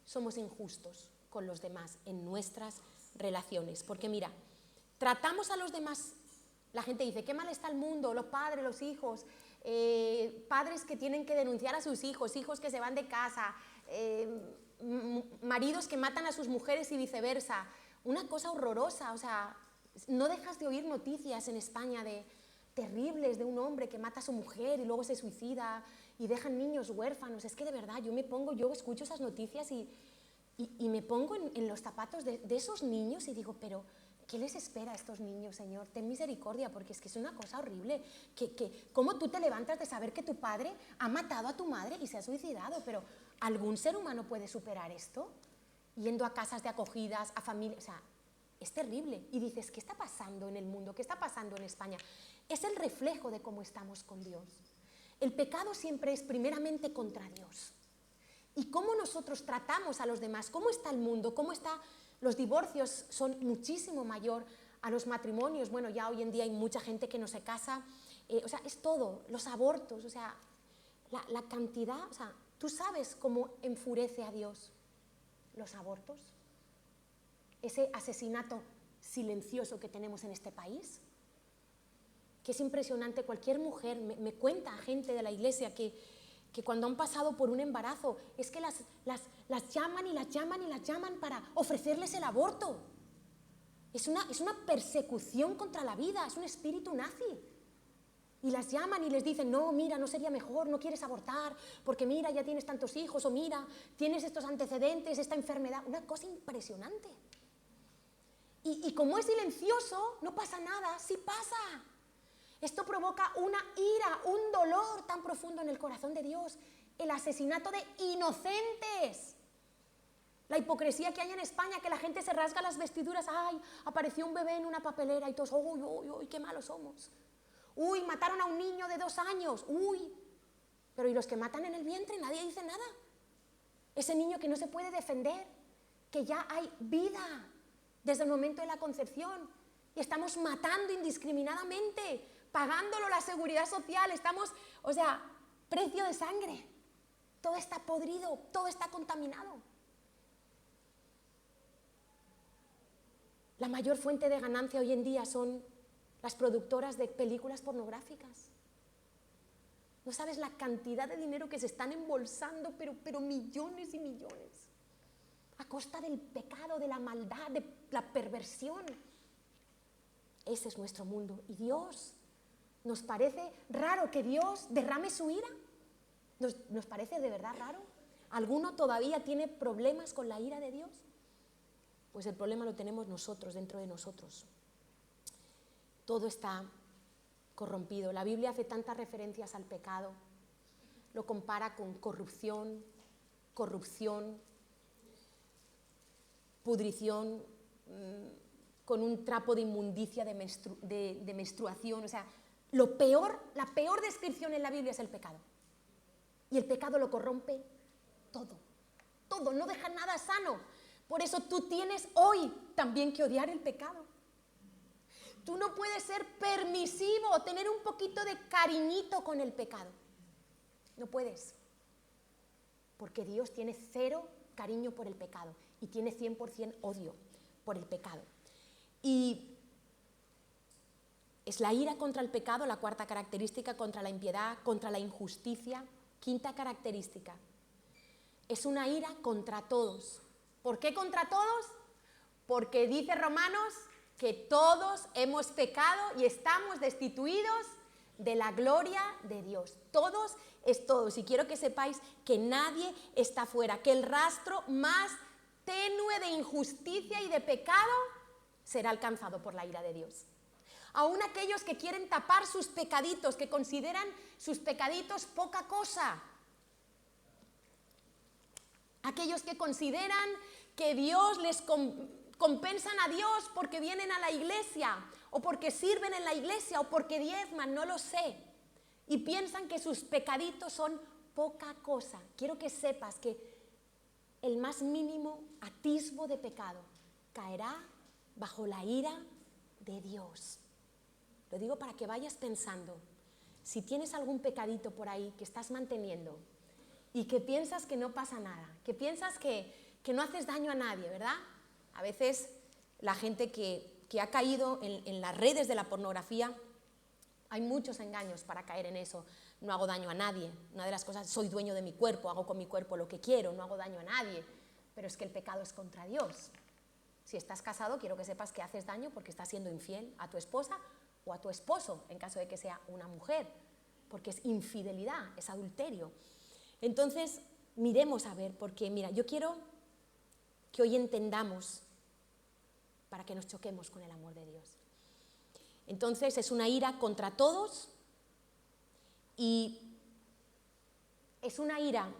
[SPEAKER 1] somos injustos con los demás en nuestras relaciones. Porque mira, tratamos a los demás, la gente dice, qué mal está el mundo, los padres, los hijos, padres que tienen que denunciar a sus hijos, hijos que se van de casa, maridos que matan a sus mujeres y viceversa. Una cosa horrorosa, o sea, no dejas de oír noticias en España de terribles de un hombre que mata a su mujer y luego se suicida y dejan niños huérfanos. Es que de verdad yo escucho esas noticias y me pongo en los zapatos de esos niños y digo, pero ¿qué les espera a estos niños, Señor? Ten misericordia, porque es que es una cosa horrible. ¿Cómo tú te levantas de saber que tu padre ha matado a tu madre y se ha suicidado? Pero ¿algún ser humano puede superar esto? Yendo a casas de acogidas, a familias, o sea, es terrible. Y dices, ¿qué está pasando en el mundo? ¿Qué está pasando en España? Es el reflejo de cómo estamos con Dios. El pecado siempre es primeramente contra Dios. Y cómo nosotros tratamos a los demás, cómo está el mundo, cómo está. Los divorcios son muchísimo mayor a los matrimonios. Bueno, ya hoy en día hay mucha gente que no se casa. O sea, es todo. Los abortos, o sea, la cantidad. O sea, ¿tú sabes cómo enfurece a Dios los abortos? Ese asesinato silencioso que tenemos en este país, que es impresionante. Cualquier mujer, me cuenta gente de la iglesia que cuando han pasado por un embarazo, es que las llaman y las llaman y las llaman para ofrecerles el aborto. Es una persecución contra la vida, es un espíritu nazi. Y las llaman y les dicen, no, mira, no sería mejor, no quieres abortar, porque mira, ya tienes tantos hijos, o mira, tienes estos antecedentes, esta enfermedad. Una cosa impresionante. Y como es silencioso, no pasa nada, sí pasa. Esto provoca una ira, un dolor tan profundo en el corazón de Dios. El asesinato de inocentes. La hipocresía que hay en España, que la gente se rasga las vestiduras. ¡Ay, apareció un bebé en una papelera! Y todos, ¡uy, uy, uy, qué malos somos! ¡Uy, mataron a un niño de 2 años! ¡Uy! Pero ¿y los que matan en el vientre? Nadie dice nada. Ese niño que no se puede defender, que ya hay vida desde el momento de la concepción y estamos matando indiscriminadamente, pagándolo la seguridad social, precio de sangre. Todo está podrido, todo está contaminado. La mayor fuente de ganancia hoy en día son las productoras de películas pornográficas. No sabes la cantidad de dinero que se están embolsando, pero millones y millones, a costa del pecado, de la maldad, de la perversión. Ese es nuestro mundo. Y Dios, ¿nos parece raro que Dios derrame su ira? ¿Nos parece de verdad raro? ¿Alguno todavía tiene problemas con la ira de Dios? Pues el problema lo tenemos nosotros, dentro de nosotros. Todo está corrompido. La Biblia hace tantas referencias al pecado, lo compara con corrupción, pudrición, con un trapo de inmundicia de menstruación. O sea, la peor descripción en la Biblia es el pecado. Y el pecado lo corrompe todo, no deja nada sano. Por eso tú tienes hoy también que odiar el pecado. Tú no puedes ser permisivo, tener un poquito de cariñito con el pecado. No puedes. Porque Dios tiene 0 cariño por el pecado y tiene 100% odio por el pecado. Y es la ira contra el pecado, la 4ª característica, contra la impiedad, contra la injusticia. 5ª característica, es una ira contra todos. ¿Por qué contra todos? Porque dice Romanos que todos hemos pecado y estamos destituidos de la gloria de Dios. Todos es todos. Y quiero que sepáis que nadie está fuera, que el rastro más tenue de injusticia y de pecado será alcanzado por la ira de Dios. Aún aquellos que quieren tapar sus pecaditos, que consideran sus pecaditos poca cosa. Aquellos que consideran que Dios les compensan a Dios porque vienen a la iglesia, o porque sirven en la iglesia, o porque diezman, no lo sé. Y piensan que sus pecaditos son poca cosa. Quiero que sepas que el más mínimo atisbo de pecado caerá bajo la ira de Dios. Lo digo para que vayas pensando, si tienes algún pecadito por ahí que estás manteniendo y que piensas que no pasa nada, que piensas que no haces daño a nadie, ¿verdad? A veces la gente que ha caído en las redes de la pornografía, hay muchos engaños para caer en eso. No hago daño a nadie. Una de las cosas, soy dueño de mi cuerpo, hago con mi cuerpo lo que quiero, no hago daño a nadie. Pero es que el pecado es contra Dios. Si estás casado, quiero que sepas que haces daño porque estás siendo infiel a tu esposa o a tu esposo, en caso de que sea una mujer, porque es infidelidad, es adulterio. Entonces, miremos a ver, porque mira, yo quiero que hoy entendamos para que nos choquemos con el amor de Dios. Entonces, es una ira contra todos y es una ira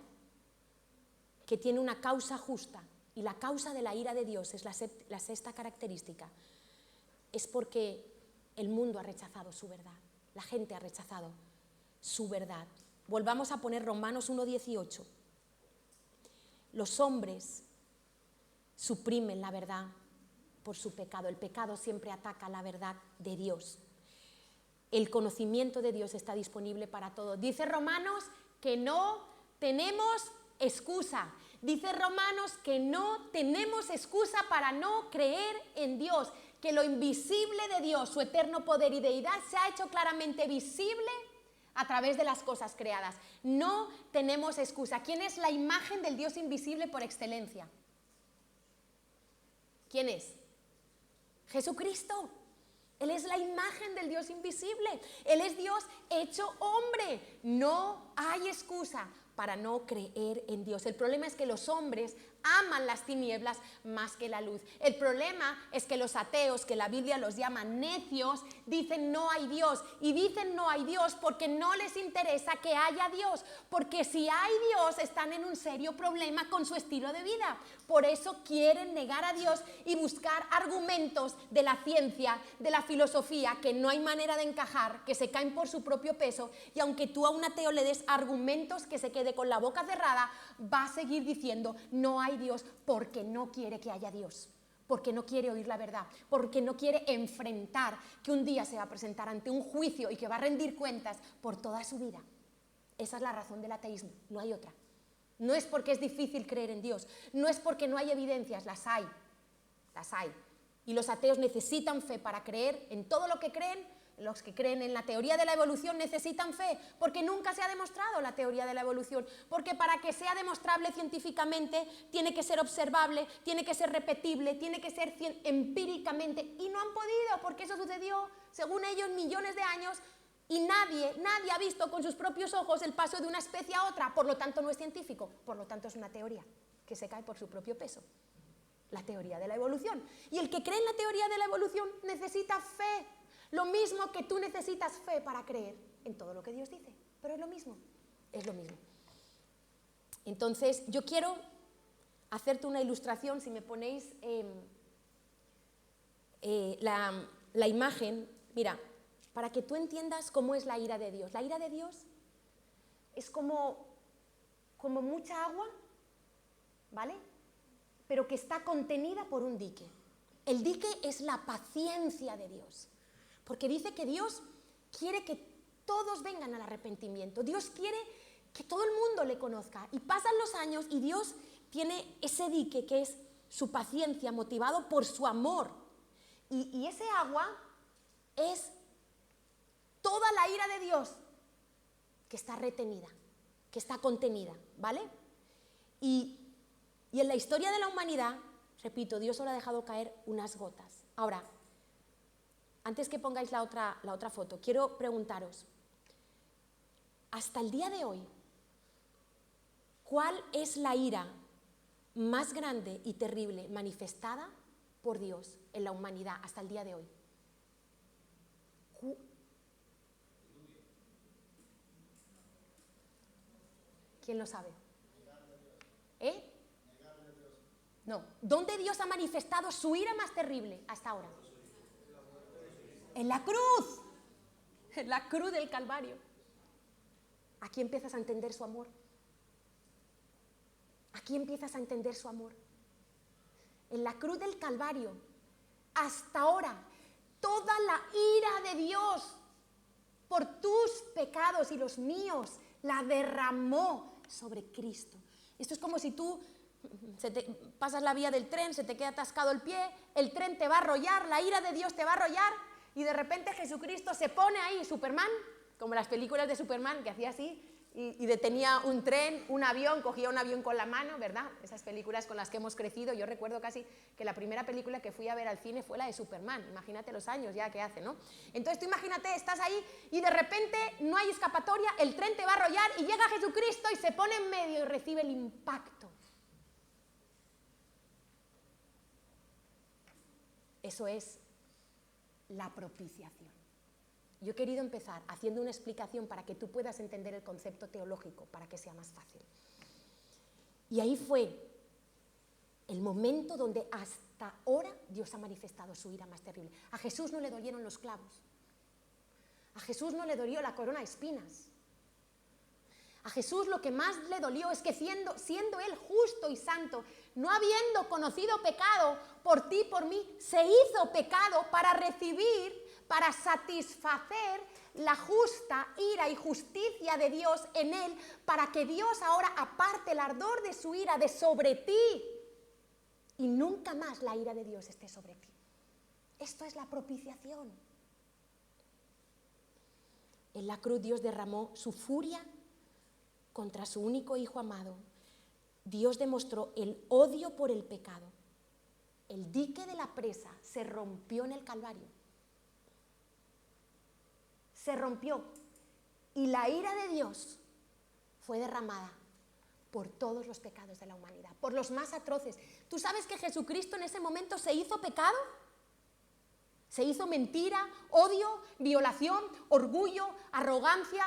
[SPEAKER 1] que tiene una causa justa, y la causa de la ira de Dios es la 6ª característica, es porque el mundo ha rechazado su verdad, la gente ha rechazado su verdad. Volvamos a poner Romanos 1:18. Los hombres suprimen la verdad por su pecado. El pecado siempre ataca la verdad de Dios. El conocimiento de Dios está disponible para todos. Dice Romanos que no tenemos excusa. Dice Romanos que no tenemos excusa para no creer en Dios, que lo invisible de Dios, su eterno poder y deidad, se ha hecho claramente visible a través de las cosas creadas. No tenemos excusa. ¿Quién es la imagen del Dios invisible por excelencia? ¿Quién es? Jesucristo. Él es la imagen del Dios invisible. Él es Dios hecho hombre. No hay excusa para no creer en Dios. El problema es que los hombres aman las tinieblas más que la luz. El problema es que los ateos, que la Biblia los llama necios, dicen no hay Dios. Y dicen no hay Dios porque no les interesa que haya Dios. Porque si hay Dios, están en un serio problema con su estilo de vida. Por eso quieren negar a Dios y buscar argumentos de la ciencia, de la filosofía, que no hay manera de encajar, que se caen por su propio peso. Y aunque tú a un ateo le des argumentos que se queden quede con la boca cerrada, va a seguir diciendo no hay Dios porque no quiere que haya Dios, porque no quiere oír la verdad, porque no quiere enfrentar que un día se va a presentar ante un juicio y que va a rendir cuentas por toda su vida. Esa es la razón del ateísmo, no hay otra. No es porque es difícil creer en Dios, no es porque no hay evidencias, las hay. Y los ateos necesitan fe para creer en todo lo que creen. Los que creen en la teoría de la evolución necesitan fe, porque nunca se ha demostrado la teoría de la evolución, porque para que sea demostrable científicamente tiene que ser observable, tiene que ser repetible, tiene que ser empíricamente, y no han podido, porque eso sucedió, según ellos, millones de años, y nadie ha visto con sus propios ojos el paso de una especie a otra, por lo tanto no es científico, por lo tanto es una teoría que se cae por su propio peso, la teoría de la evolución. Y el que cree en la teoría de la evolución necesita fe, lo mismo que tú necesitas fe para creer en todo lo que Dios dice, pero es lo mismo. Entonces, yo quiero hacerte una ilustración, si me ponéis la imagen, mira, para que tú entiendas cómo es la ira de Dios. La ira de Dios es como mucha agua, ¿vale? Pero que está contenida por un dique. El dique es la paciencia de Dios. Porque dice que Dios quiere que todos vengan al arrepentimiento. Dios quiere que todo el mundo le conozca. Y pasan los años y Dios tiene ese dique que es su paciencia, motivado por su amor. Y ese agua es toda la ira de Dios que está retenida, que está contenida, ¿vale? Y en la historia de la humanidad, repito, Dios solo ha dejado caer unas gotas. Ahora, antes que pongáis la otra foto, quiero preguntaros, hasta el día de hoy, ¿cuál es la ira más grande y terrible manifestada por Dios en la humanidad hasta el día de hoy? ¿Quién lo sabe? No. ¿Dónde Dios ha manifestado su ira más terrible hasta ahora? En la cruz. En la cruz del Calvario. Aquí empiezas a entender su amor. Aquí empiezas a entender su amor. En la cruz del Calvario, hasta ahora, toda la ira de Dios por tus pecados y los míos la derramó sobre Cristo. Esto es como si tú pasas la vía del tren, se te queda atascado el pie, el tren te va a arrollar, la ira de Dios te va a arrollar y de repente Jesucristo se pone ahí, Superman, como las películas de Superman que hacía así y detenía un tren, un avión, cogía un avión con la mano, ¿verdad? Esas películas con las que hemos crecido. Yo recuerdo casi que la primera película que fui a ver al cine fue la de Superman. Imagínate los años ya que hace, ¿no? Entonces tú imagínate, estás ahí y de repente no hay escapatoria, el tren te va a arrollar y llega Jesucristo y se pone en medio y recibe el impacto. Eso es la propiciación. Yo he querido empezar haciendo una explicación para que tú puedas entender el concepto teológico, para que sea más fácil. Y ahí fue el momento donde hasta ahora Dios ha manifestado su ira más terrible. A Jesús no le dolieron los clavos. A Jesús no le dolió la corona de espinas. A Jesús lo que más le dolió es que siendo Él justo y santo, no habiendo conocido pecado por ti y por mí, se hizo pecado para recibir, para satisfacer la justa ira y justicia de Dios en Él, para que Dios ahora aparte el ardor de su ira de sobre ti y nunca más la ira de Dios esté sobre ti. Esto es la propiciación. En la cruz Dios derramó su furia contra su único Hijo amado. Dios demostró el odio por el pecado. El dique de la presa se rompió en el Calvario. Se rompió. Y la ira de Dios fue derramada por todos los pecados de la humanidad, por los más atroces. ¿Tú sabes que Jesucristo en ese momento se hizo pecado? Se hizo mentira, odio, violación, orgullo, arrogancia,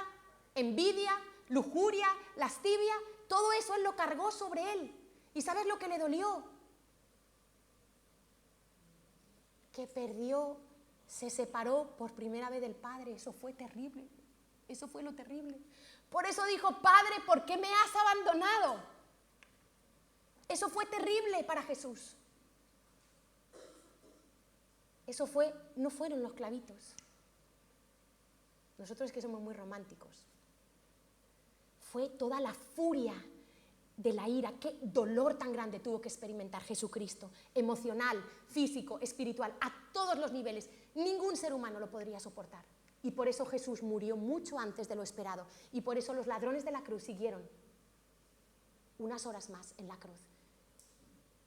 [SPEAKER 1] envidia, lujuria, lascivia, todo eso Él lo cargó sobre Él. ¿Y sabes lo que le dolió? Que perdió, se separó por primera vez del Padre. Eso fue terrible, eso fue lo terrible. Por eso dijo, Padre, ¿por qué me has abandonado? Eso fue terrible para Jesús. Eso no fueron los clavitos. Nosotros es que somos muy románticos. Fue toda la furia de la ira. Qué dolor tan grande tuvo que experimentar Jesucristo. Emocional, físico, espiritual, a todos los niveles. Ningún ser humano lo podría soportar. Y por eso Jesús murió mucho antes de lo esperado. Y por eso los ladrones de la cruz siguieron unas horas más en la cruz.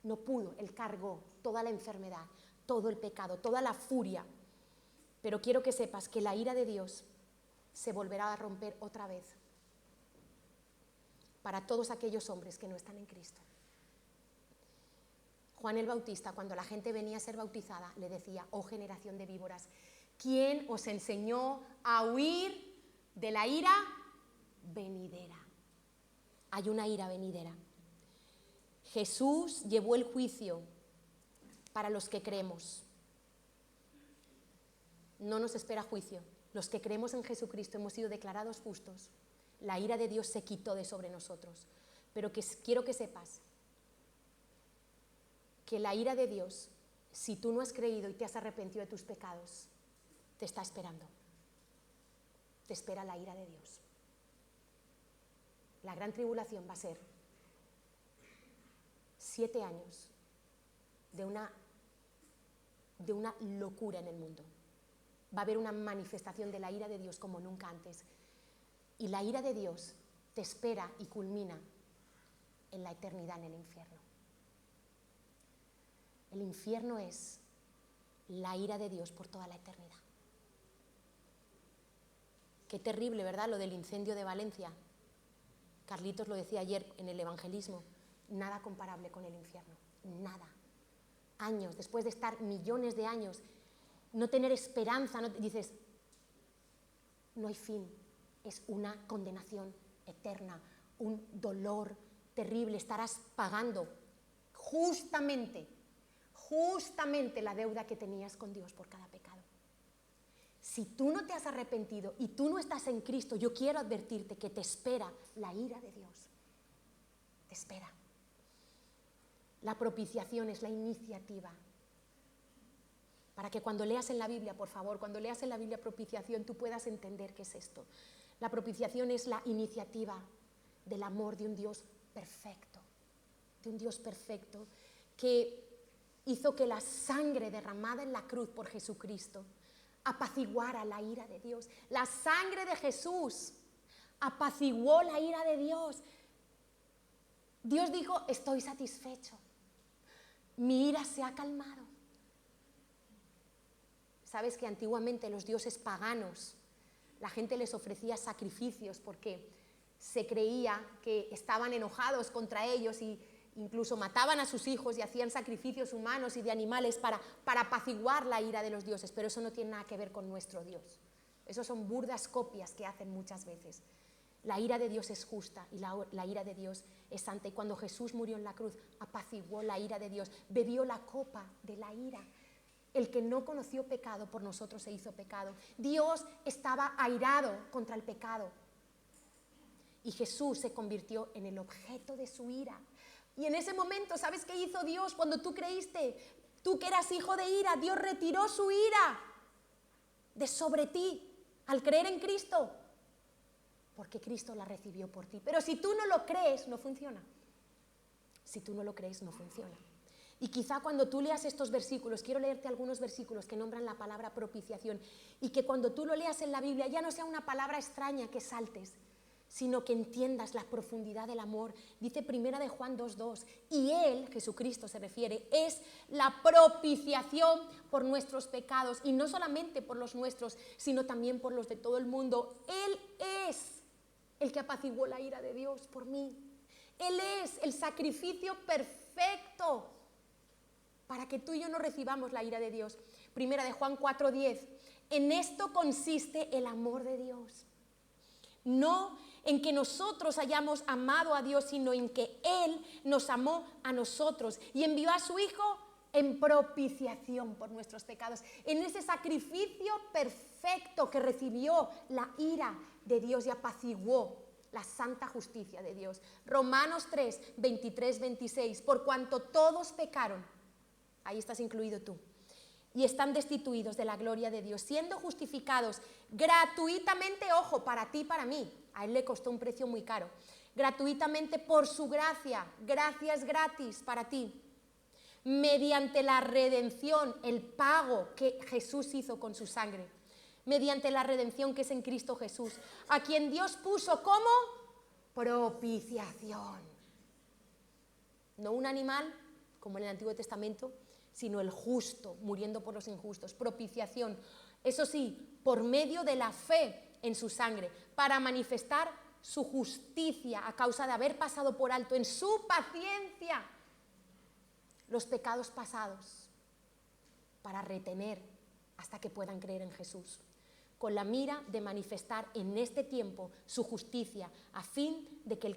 [SPEAKER 1] No pudo, Él cargó toda la enfermedad, todo el pecado, toda la furia. Pero quiero que sepas que la ira de Dios se volverá a romper otra vez para todos aquellos hombres que no están en Cristo. Juan el Bautista, cuando la gente venía a ser bautizada, le decía, oh generación de víboras, ¿quién os enseñó a huir de la ira venidera? Hay una ira venidera. Jesús llevó el juicio para los que creemos. No nos espera juicio. Los que creemos en Jesucristo hemos sido declarados justos. La ira de Dios se quitó de sobre nosotros. Pero quiero que sepas que la ira de Dios, si tú no has creído y te has arrepentido de tus pecados, te está esperando. Te espera la ira de Dios. La gran tribulación va a ser 7 años de una locura en el mundo. Va a haber una manifestación de la ira de Dios como nunca antes. Y la ira de Dios te espera y culmina en la eternidad en el infierno. El infierno es la ira de Dios por toda la eternidad. Qué terrible, ¿verdad? Lo del incendio de Valencia. Carlitos lo decía ayer en el evangelismo. Nada comparable con el infierno. Nada. Años, después de estar millones de años, no tener esperanza, dices, no hay fin. Es una condenación eterna, un dolor terrible. Estarás pagando justamente la deuda que tenías con Dios por cada pecado. Si tú no te has arrepentido y tú no estás en Cristo, yo quiero advertirte que te espera la ira de Dios. Te espera. La propiciación es la iniciativa. Para que cuando leas en la Biblia, por favor, cuando leas en la Biblia propiciación, tú puedas entender qué es esto. La propiciación es la iniciativa del amor de un Dios perfecto. De un Dios perfecto que hizo que la sangre derramada en la cruz por Jesucristo apaciguara la ira de Dios. La sangre de Jesús apaciguó la ira de Dios. Dios dijo, estoy satisfecho. Mi ira se ha calmado. Sabes que antiguamente los dioses paganos, la gente les ofrecía sacrificios porque se creía que estaban enojados contra ellos y incluso mataban a sus hijos y hacían sacrificios humanos y de animales para apaciguar la ira de los dioses, pero eso no tiene nada que ver con nuestro Dios. Esos son burdas copias que hacen muchas veces. La ira de Dios es justa y la ira de Dios es santa. Y cuando Jesús murió en la cruz, apaciguó la ira de Dios, bebió la copa de la ira. El que no conoció pecado por nosotros se hizo pecado. Dios estaba airado contra el pecado. Y Jesús se convirtió en el objeto de su ira. Y en ese momento, ¿sabes qué hizo Dios cuando tú creíste? Tú que eras hijo de ira, Dios retiró su ira de sobre ti al creer en Cristo. Porque Cristo la recibió por ti. Pero si tú no lo crees, no funciona. Si tú no lo crees, no funciona. Y quizá cuando tú leas estos versículos, quiero leerte algunos versículos que nombran la palabra propiciación, y que cuando tú lo leas en la Biblia ya no sea una palabra extraña que saltes, sino que entiendas la profundidad del amor. Dice 1 Juan 2:2, y Él, Jesucristo se refiere, es la propiciación por nuestros pecados, y no solamente por los nuestros, sino también por los de todo el mundo. Él es el que apaciguó la ira de Dios por mí. Él es el sacrificio perfecto para que tú y yo no recibamos la ira de Dios. 1 Juan 4:10, en esto consiste el amor de Dios. No en que nosotros hayamos amado a Dios, sino en que Él nos amó a nosotros y envió a su Hijo en propiciación por nuestros pecados. En ese sacrificio perfecto que recibió la ira de Dios y apaciguó la santa justicia de Dios. Romanos 3, 23, 26, por cuanto todos pecaron, ahí estás incluido tú, y están destituidos de la gloria de Dios, siendo justificados gratuitamente, ojo, para ti y para mí, a él le costó un precio muy caro, gratuitamente por su gracia, gracia es gratis para ti, mediante la redención, el pago que Jesús hizo con su sangre, mediante la redención que es en Cristo Jesús, a quien Dios puso como propiciación. No un animal, como en el Antiguo Testamento, sino el justo, muriendo por los injustos. Propiciación, eso sí, por medio de la fe en su sangre, para manifestar su justicia a causa de haber pasado por alto en su paciencia los pecados pasados, para retener hasta que puedan creer en Jesús, con la mira de manifestar en este tiempo su justicia, a fin de que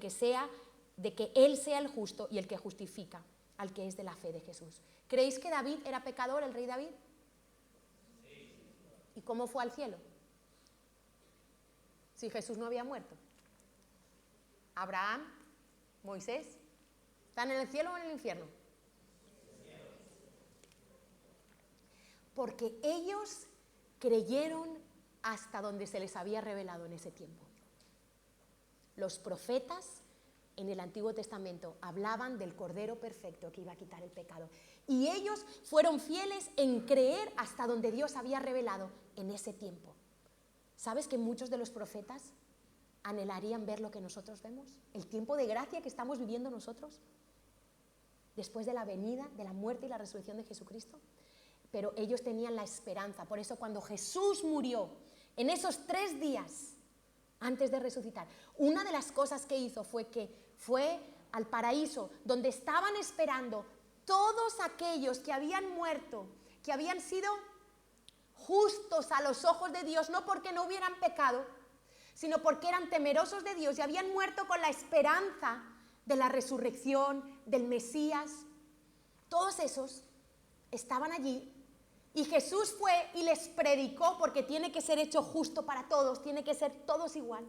[SPEAKER 1] Él sea el justo y el que justifica al que es de la fe de Jesús. ¿Creéis que David era pecador, el rey David? Sí. ¿Y cómo fue al cielo? Si Jesús no había muerto. Abraham, Moisés, ¿están en el cielo o en el infierno? Porque ellos creyeron hasta donde se les había revelado en ese tiempo. Los profetas en el Antiguo Testamento hablaban del Cordero perfecto que iba a quitar el pecado. Y ellos fueron fieles en creer hasta donde Dios había revelado en ese tiempo. ¿Sabes que muchos de los profetas anhelarían ver lo que nosotros vemos? El tiempo de gracia que estamos viviendo nosotros, después de la venida, de la muerte y la resurrección de Jesucristo. Pero ellos tenían la esperanza. Por eso cuando Jesús murió, en esos 3 días antes de resucitar, una de las cosas que hizo fue que fue al paraíso, donde estaban esperando todos aquellos que habían muerto, que habían sido justos a los ojos de Dios, no porque no hubieran pecado, sino porque eran temerosos de Dios y habían muerto con la esperanza de la resurrección, del Mesías. Todos esos estaban allí. Y Jesús fue y les predicó, porque tiene que ser hecho justo para todos, tiene que ser todos igual.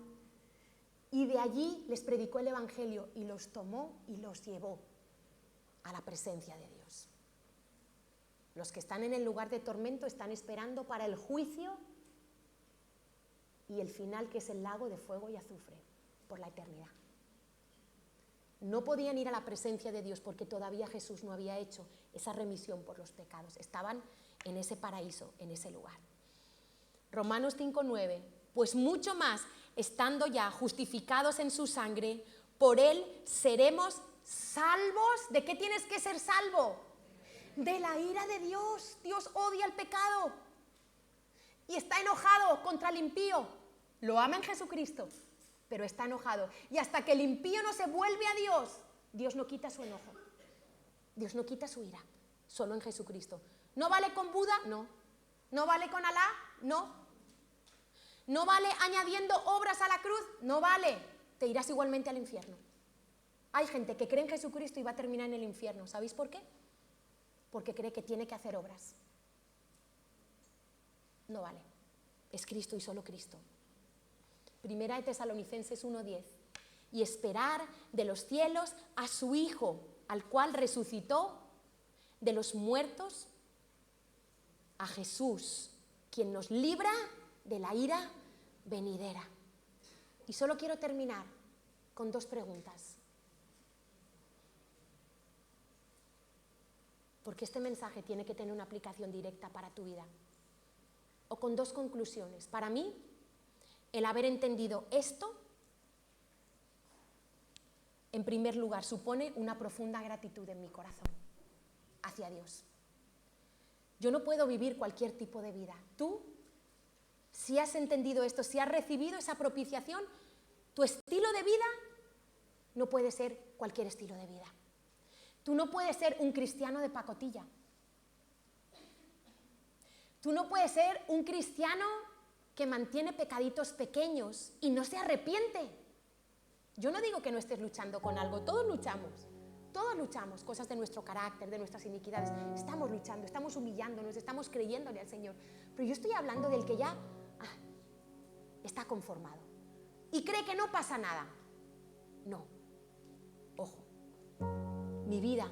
[SPEAKER 1] Y de allí les predicó el Evangelio y los tomó y los llevó a la presencia de Dios. Los que están en el lugar de tormento están esperando para el juicio y el final, que es el lago de fuego y azufre por la eternidad. No podían ir a la presencia de Dios porque todavía Jesús no había hecho esa remisión por los pecados. Estaban en ese paraíso, en ese lugar. Romanos 5:9, pues mucho más, estando ya justificados en su sangre, por él seremos salvos. ¿De qué tienes que ser salvo? De la ira de Dios. Dios odia el pecado y está enojado contra el impío. Lo ama en Jesucristo, pero está enojado. Y hasta que el impío no se vuelve a Dios, Dios no quita su enojo. Dios no quita su ira, solo en Jesucristo. ¿No vale con Buda? No. ¿No vale con Alá? No. ¿No vale añadiendo obras a la cruz? No vale. Te irás igualmente al infierno. Hay gente que cree en Jesucristo y va a terminar en el infierno. ¿Sabéis por qué? Porque cree que tiene que hacer obras. No vale. Es Cristo y solo Cristo. Primera de Tesalonicenses 1:10. Y esperar de los cielos a su Hijo, al cual resucitó de los muertos, a Jesús, quien nos libra de la ira venidera. Y solo quiero terminar con 2 preguntas. Porque este mensaje tiene que tener una aplicación directa para tu vida. O con 2 conclusiones. Para mí, el haber entendido esto, en primer lugar, supone una profunda gratitud en mi corazón hacia Dios. Yo no puedo vivir cualquier tipo de vida. Tú, si has entendido esto, si has recibido esa propiciación, tu estilo de vida no puede ser cualquier estilo de vida. Tú no puedes ser un cristiano de pacotilla. Tú no puedes ser un cristiano que mantiene pecaditos pequeños y no se arrepiente. Yo no digo que no estés luchando con algo, todos luchamos, cosas de nuestro carácter, de nuestras iniquidades, estamos luchando, estamos humillándonos, estamos creyéndole al Señor, pero yo estoy hablando del que ya está conformado y cree que no pasa nada. No. Ojo. Mi vida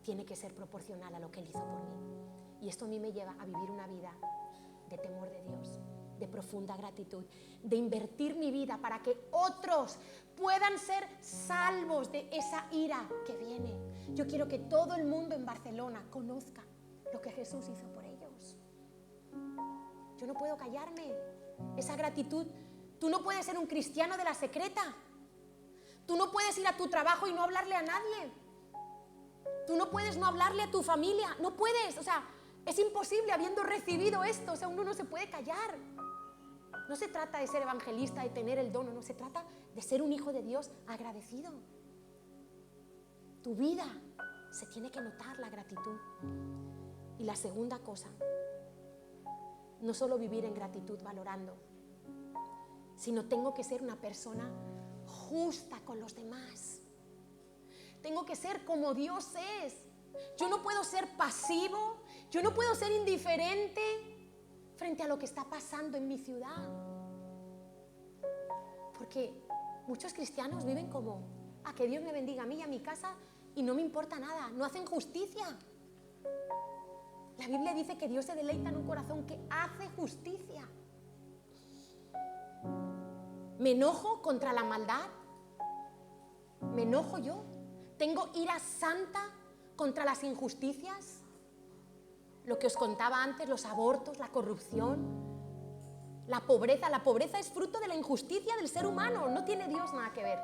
[SPEAKER 1] tiene que ser proporcional a lo que Él hizo por mí. Y esto a mí me lleva a vivir una vida de temor de Dios, de profunda gratitud, de invertir mi vida para que otros puedan ser salvos de esa ira que viene. Yo quiero que todo el mundo en Barcelona conozca lo que Jesús hizo por ellos. Yo no puedo callarme. Esa gratitud, tú no puedes ser un cristiano de la secreta. Tú no puedes ir a tu trabajo y no hablarle a nadie. Tú no puedes no hablarle a tu familia. No puedes, o sea, es imposible habiendo recibido esto. O sea, uno no se puede callar. No se trata de ser evangelista, de tener el don, no se trata de ser un hijo de Dios agradecido. Tu vida se tiene que notar la gratitud. Y la segunda cosa, no solo vivir en gratitud valorando, sino tengo que ser una persona justa con los demás. Tengo que ser como Dios es. Yo no puedo ser pasivo, yo no puedo ser indiferente frente a lo que está pasando en mi ciudad. Porque muchos cristianos viven como, que Dios me bendiga a mí y a mi casa y no me importa nada, no hacen justicia. La Biblia dice que Dios se deleita en un corazón que hace justicia. ¿Me enojo contra la maldad? ¿Me enojo yo? ¿Tengo ira santa contra las injusticias? Lo que os contaba antes, los abortos, la corrupción, la pobreza. La pobreza es fruto de la injusticia del ser humano, no tiene Dios nada que ver.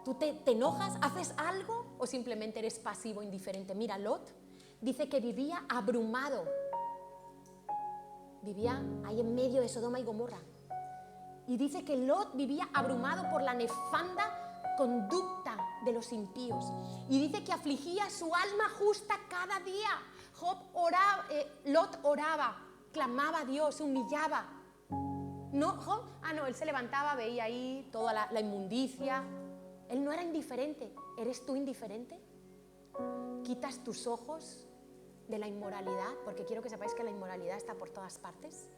[SPEAKER 1] ¿Tú te enojas, haces algo o simplemente eres pasivo, indiferente? Mira, Lot dice que vivía abrumado. Vivía ahí en medio de Sodoma y Gomorra. Y dice que Lot vivía abrumado por la nefanda conducta de los impíos. Y dice que afligía su alma justa cada día. Lot oraba, clamaba a Dios, se humillaba. No, Job, él se levantaba, veía ahí toda la inmundicia. Él no era indiferente. ¿Eres tú indiferente? ¿Quitas tus ojos de la inmoralidad? Porque quiero que sepáis que la inmoralidad está por todas partes.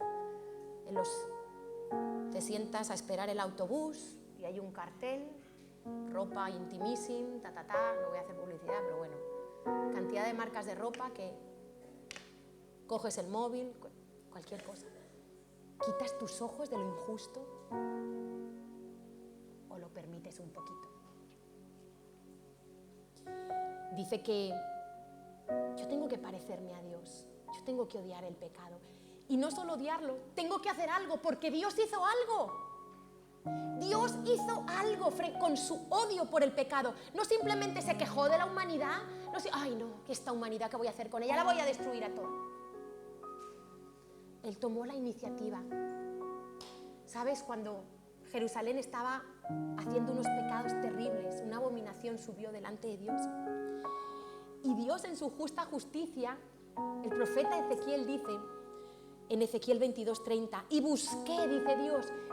[SPEAKER 1] Te sientas a esperar el autobús y hay un cartel, ropa intimísima, no voy a hacer publicidad, pero bueno, cantidad de marcas de ropa que coges el móvil, cualquier cosa. ¿Quitas tus ojos de lo injusto o lo permites un poquito? Dice que yo tengo que parecerme a Dios, yo tengo que odiar el pecado. Y no solo odiarlo, tengo que hacer algo porque Dios hizo algo. Dios hizo algo con su odio por el pecado. No simplemente se quejó de la humanidad, que esta humanidad, ¿qué voy a hacer con ella? La voy a destruir a toda. Él tomó la iniciativa. ¿Sabes? Cuando Jerusalén estaba haciendo unos pecados terribles, una abominación subió delante de Dios. Y Dios, en su justa justicia, el profeta Ezequiel dice, en Ezequiel 22:30, y busqué, dice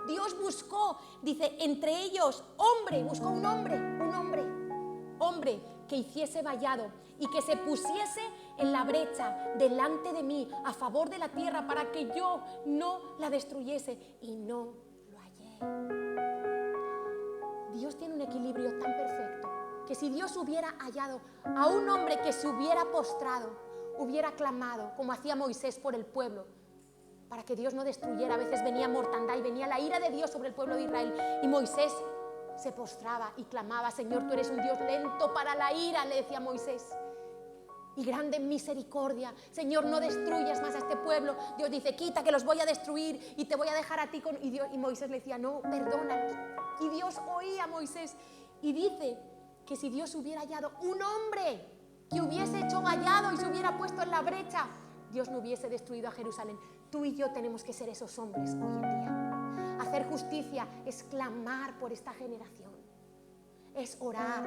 [SPEAKER 1] Dios buscó, dice, entre ellos, buscó un hombre que hiciese vallado y que se pusiese en la brecha delante de mí a favor de la tierra para que yo no la destruyese, y no lo hallé. Dios tiene un equilibrio tan perfecto que si Dios hubiera hallado a un hombre que se hubiera postrado, hubiera clamado como hacía Moisés por el pueblo, para que Dios no destruyera. A veces venía mortandad y venía la ira de Dios sobre el pueblo de Israel y Moisés se postraba y clamaba, Señor, tú eres un Dios lento para la ira, le decía Moisés, y grande en misericordia. Señor, no destruyas más a este pueblo. Dios dice, quita, que los voy a destruir y te voy a dejar a ti y Moisés le decía, no, perdónalos. Y Dios oía a Moisés y dice que si Dios hubiera hallado un hombre que hubiese hecho vallado y se hubiera puesto en la brecha, Dios no hubiese destruido a Jerusalén. Tú y yo tenemos que ser esos hombres hoy en día. Hacer justicia es clamar por esta generación, es orar,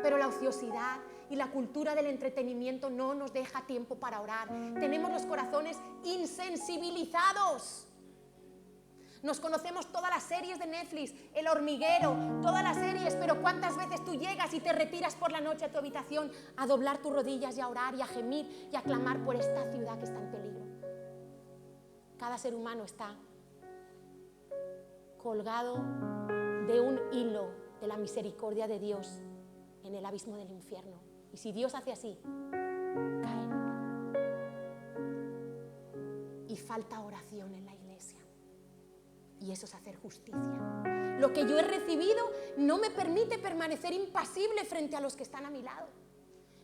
[SPEAKER 1] pero la ociosidad y la cultura del entretenimiento no nos deja tiempo para orar. Tenemos los corazones insensibilizados. Nos conocemos todas las series de Netflix, El Hormiguero, todas las series, pero ¿cuántas veces tú llegas y te retiras por la noche a tu habitación a doblar tus rodillas y a orar y a gemir y a clamar por esta ciudad que está en peligro? Cada ser humano está colgado de un hilo de la misericordia de Dios en el abismo del infierno. Y si Dios hace así, caen. Y falta oración en la iglesia. Y eso es hacer justicia. Lo que yo he recibido no me permite permanecer impasible frente a los que están a mi lado.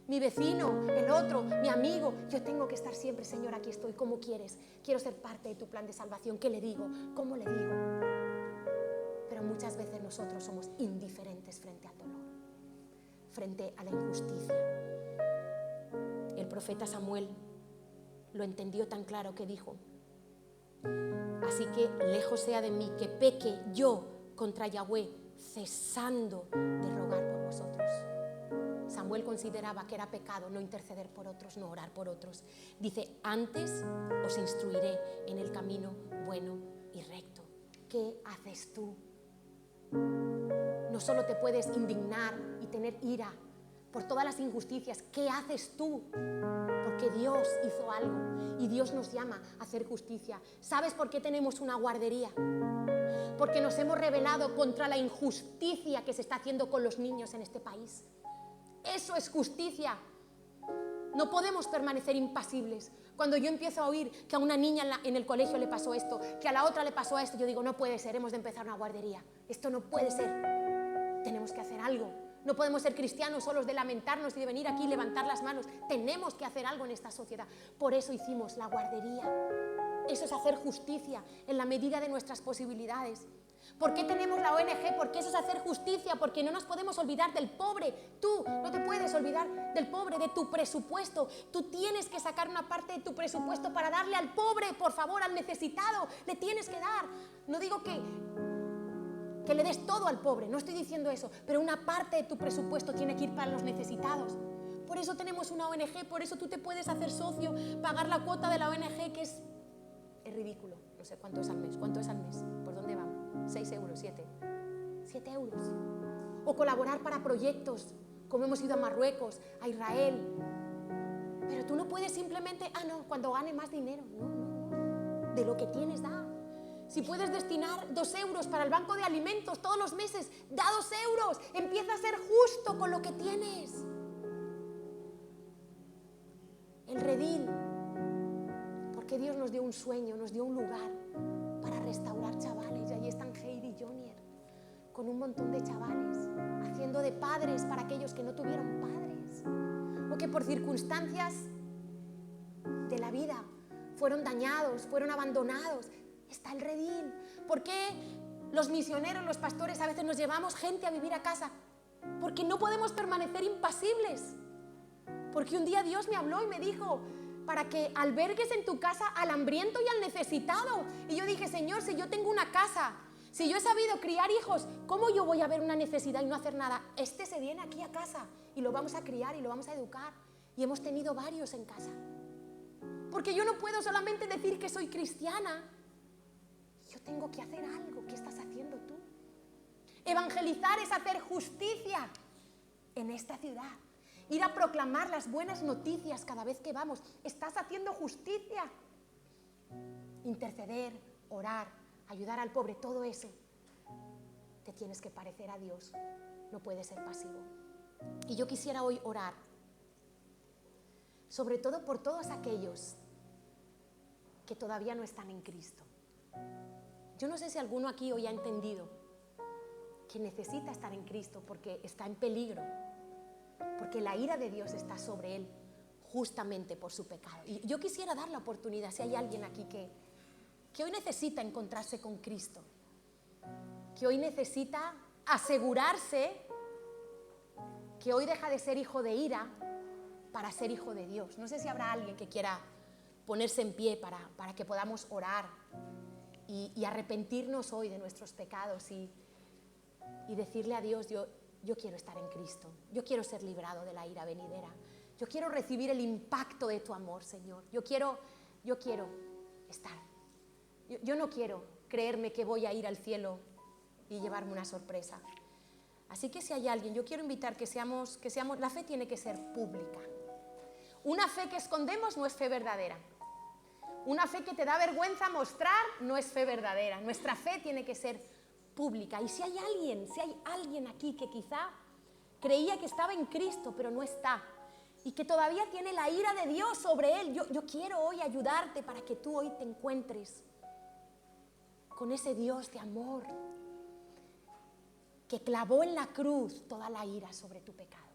[SPEAKER 1] Mi vecino, el otro, mi amigo. Yo tengo que estar siempre, Señor, aquí estoy, ¿cómo quieres? Quiero ser parte de tu plan de salvación. ¿Qué le digo? ¿Cómo le digo? Pero muchas veces nosotros somos indiferentes frente al dolor, frente a la injusticia. El profeta Samuel lo entendió tan claro que dijo: así que lejos sea de mí que peque yo contra Yahweh, cesando de rogar por vosotros. Samuel consideraba que era pecado no interceder por otros, no orar por otros. Dice: antes os instruiré en el camino bueno y recto. ¿Qué haces tú? No solo te puedes indignar y tener ira por todas las injusticias. ¿Qué haces tú? Porque Dios hizo algo y Dios nos llama a hacer justicia. ¿Sabes por qué tenemos una guardería? Porque nos hemos rebelado contra la injusticia que se está haciendo con los niños en este país. Eso es justicia. No podemos permanecer impasibles. Cuando yo empiezo a oír que a una niña en el colegio le pasó esto, que a la otra le pasó esto, yo digo: no puede ser, hemos de empezar una guardería. Esto no puede ser. Tenemos que hacer algo. No podemos ser cristianos solos de lamentarnos y de venir aquí y levantar las manos. Tenemos que hacer algo en esta sociedad. Por eso hicimos la guardería. Eso es hacer justicia en la medida de nuestras posibilidades. ¿Por qué tenemos la ONG? Porque eso es hacer justicia, porque no nos podemos olvidar del pobre. Tú no te puedes olvidar del pobre, de tu presupuesto. Tú tienes que sacar una parte de tu presupuesto para darle al pobre, por favor, al necesitado. Le tienes que dar. No digo que le des todo al pobre, no estoy diciendo eso, pero una parte de tu presupuesto tiene que ir para los necesitados. Por eso tenemos una ONG, por eso tú te puedes hacer socio, pagar la cuota de la ONG, que es ridículo. No sé cuánto es al mes. ¿Cuánto es al mes? ¿Por dónde vamos? 6 euros, 7. 7 euros. O colaborar para proyectos, como hemos ido a Marruecos, a Israel. Pero tú no puedes simplemente, cuando gane más dinero. No. De lo que tienes, da. Si puedes destinar 2 euros para el banco de alimentos todos los meses, da 2 euros. Empieza a ser justo con lo que tienes. El redil. Porque Dios nos dio un sueño, nos dio un lugar para restaurar chavales. Y ahí están Heidi y Jonier, con un montón de chavales, haciendo de padres para aquellos que no tuvieron padres. O que por circunstancias de la vida fueron dañados, fueron abandonados. Está el redil. ¿Por qué los misioneros, los pastores, a veces nos llevamos gente a vivir a casa? Porque no podemos permanecer impasibles. Porque un día Dios me habló y me dijo: para que albergues en tu casa al hambriento y al necesitado. Y yo dije: Señor, si yo tengo una casa, si yo he sabido criar hijos, ¿cómo yo voy a ver una necesidad y no hacer nada? Este se viene aquí a casa y lo vamos a criar y lo vamos a educar. Y hemos tenido varios en casa. Porque yo no puedo solamente decir que soy cristiana. Yo tengo que hacer algo. ¿Qué estás haciendo tú? Evangelizar es hacer justicia en esta ciudad. Ir a proclamar las buenas noticias cada vez que vamos. Estás haciendo justicia. Interceder, orar, ayudar al pobre, todo eso. Te tienes que parecer a Dios. No puedes ser pasivo. Y yo quisiera hoy orar, sobre todo por todos aquellos que todavía no están en Cristo. Yo no sé si alguno aquí hoy ha entendido que necesita estar en Cristo porque está en peligro, porque la ira de Dios está sobre él justamente por su pecado. Y yo quisiera dar la oportunidad, si hay alguien aquí que hoy necesita encontrarse con Cristo, que hoy necesita asegurarse que hoy deja de ser hijo de ira para ser hijo de Dios. No sé si habrá alguien que quiera ponerse en pie para que podamos orar y arrepentirnos hoy de nuestros pecados y decirle a Dios: yo quiero estar en Cristo, yo quiero ser librado de la ira venidera, yo quiero recibir el impacto de tu amor, Señor, yo quiero estar, yo no quiero creerme que voy a ir al cielo y llevarme una sorpresa. Así que si hay alguien, yo quiero invitar que seamos, la fe tiene que ser pública. Una fe que escondemos no es fe verdadera. Una fe que te da vergüenza mostrar no es fe verdadera. Nuestra fe tiene que ser pública. Y si hay alguien aquí que quizá creía que estaba en Cristo, pero no está, y que todavía tiene la ira de Dios sobre él, yo quiero hoy ayudarte para que tú hoy te encuentres con ese Dios de amor que clavó en la cruz toda la ira sobre tu pecado.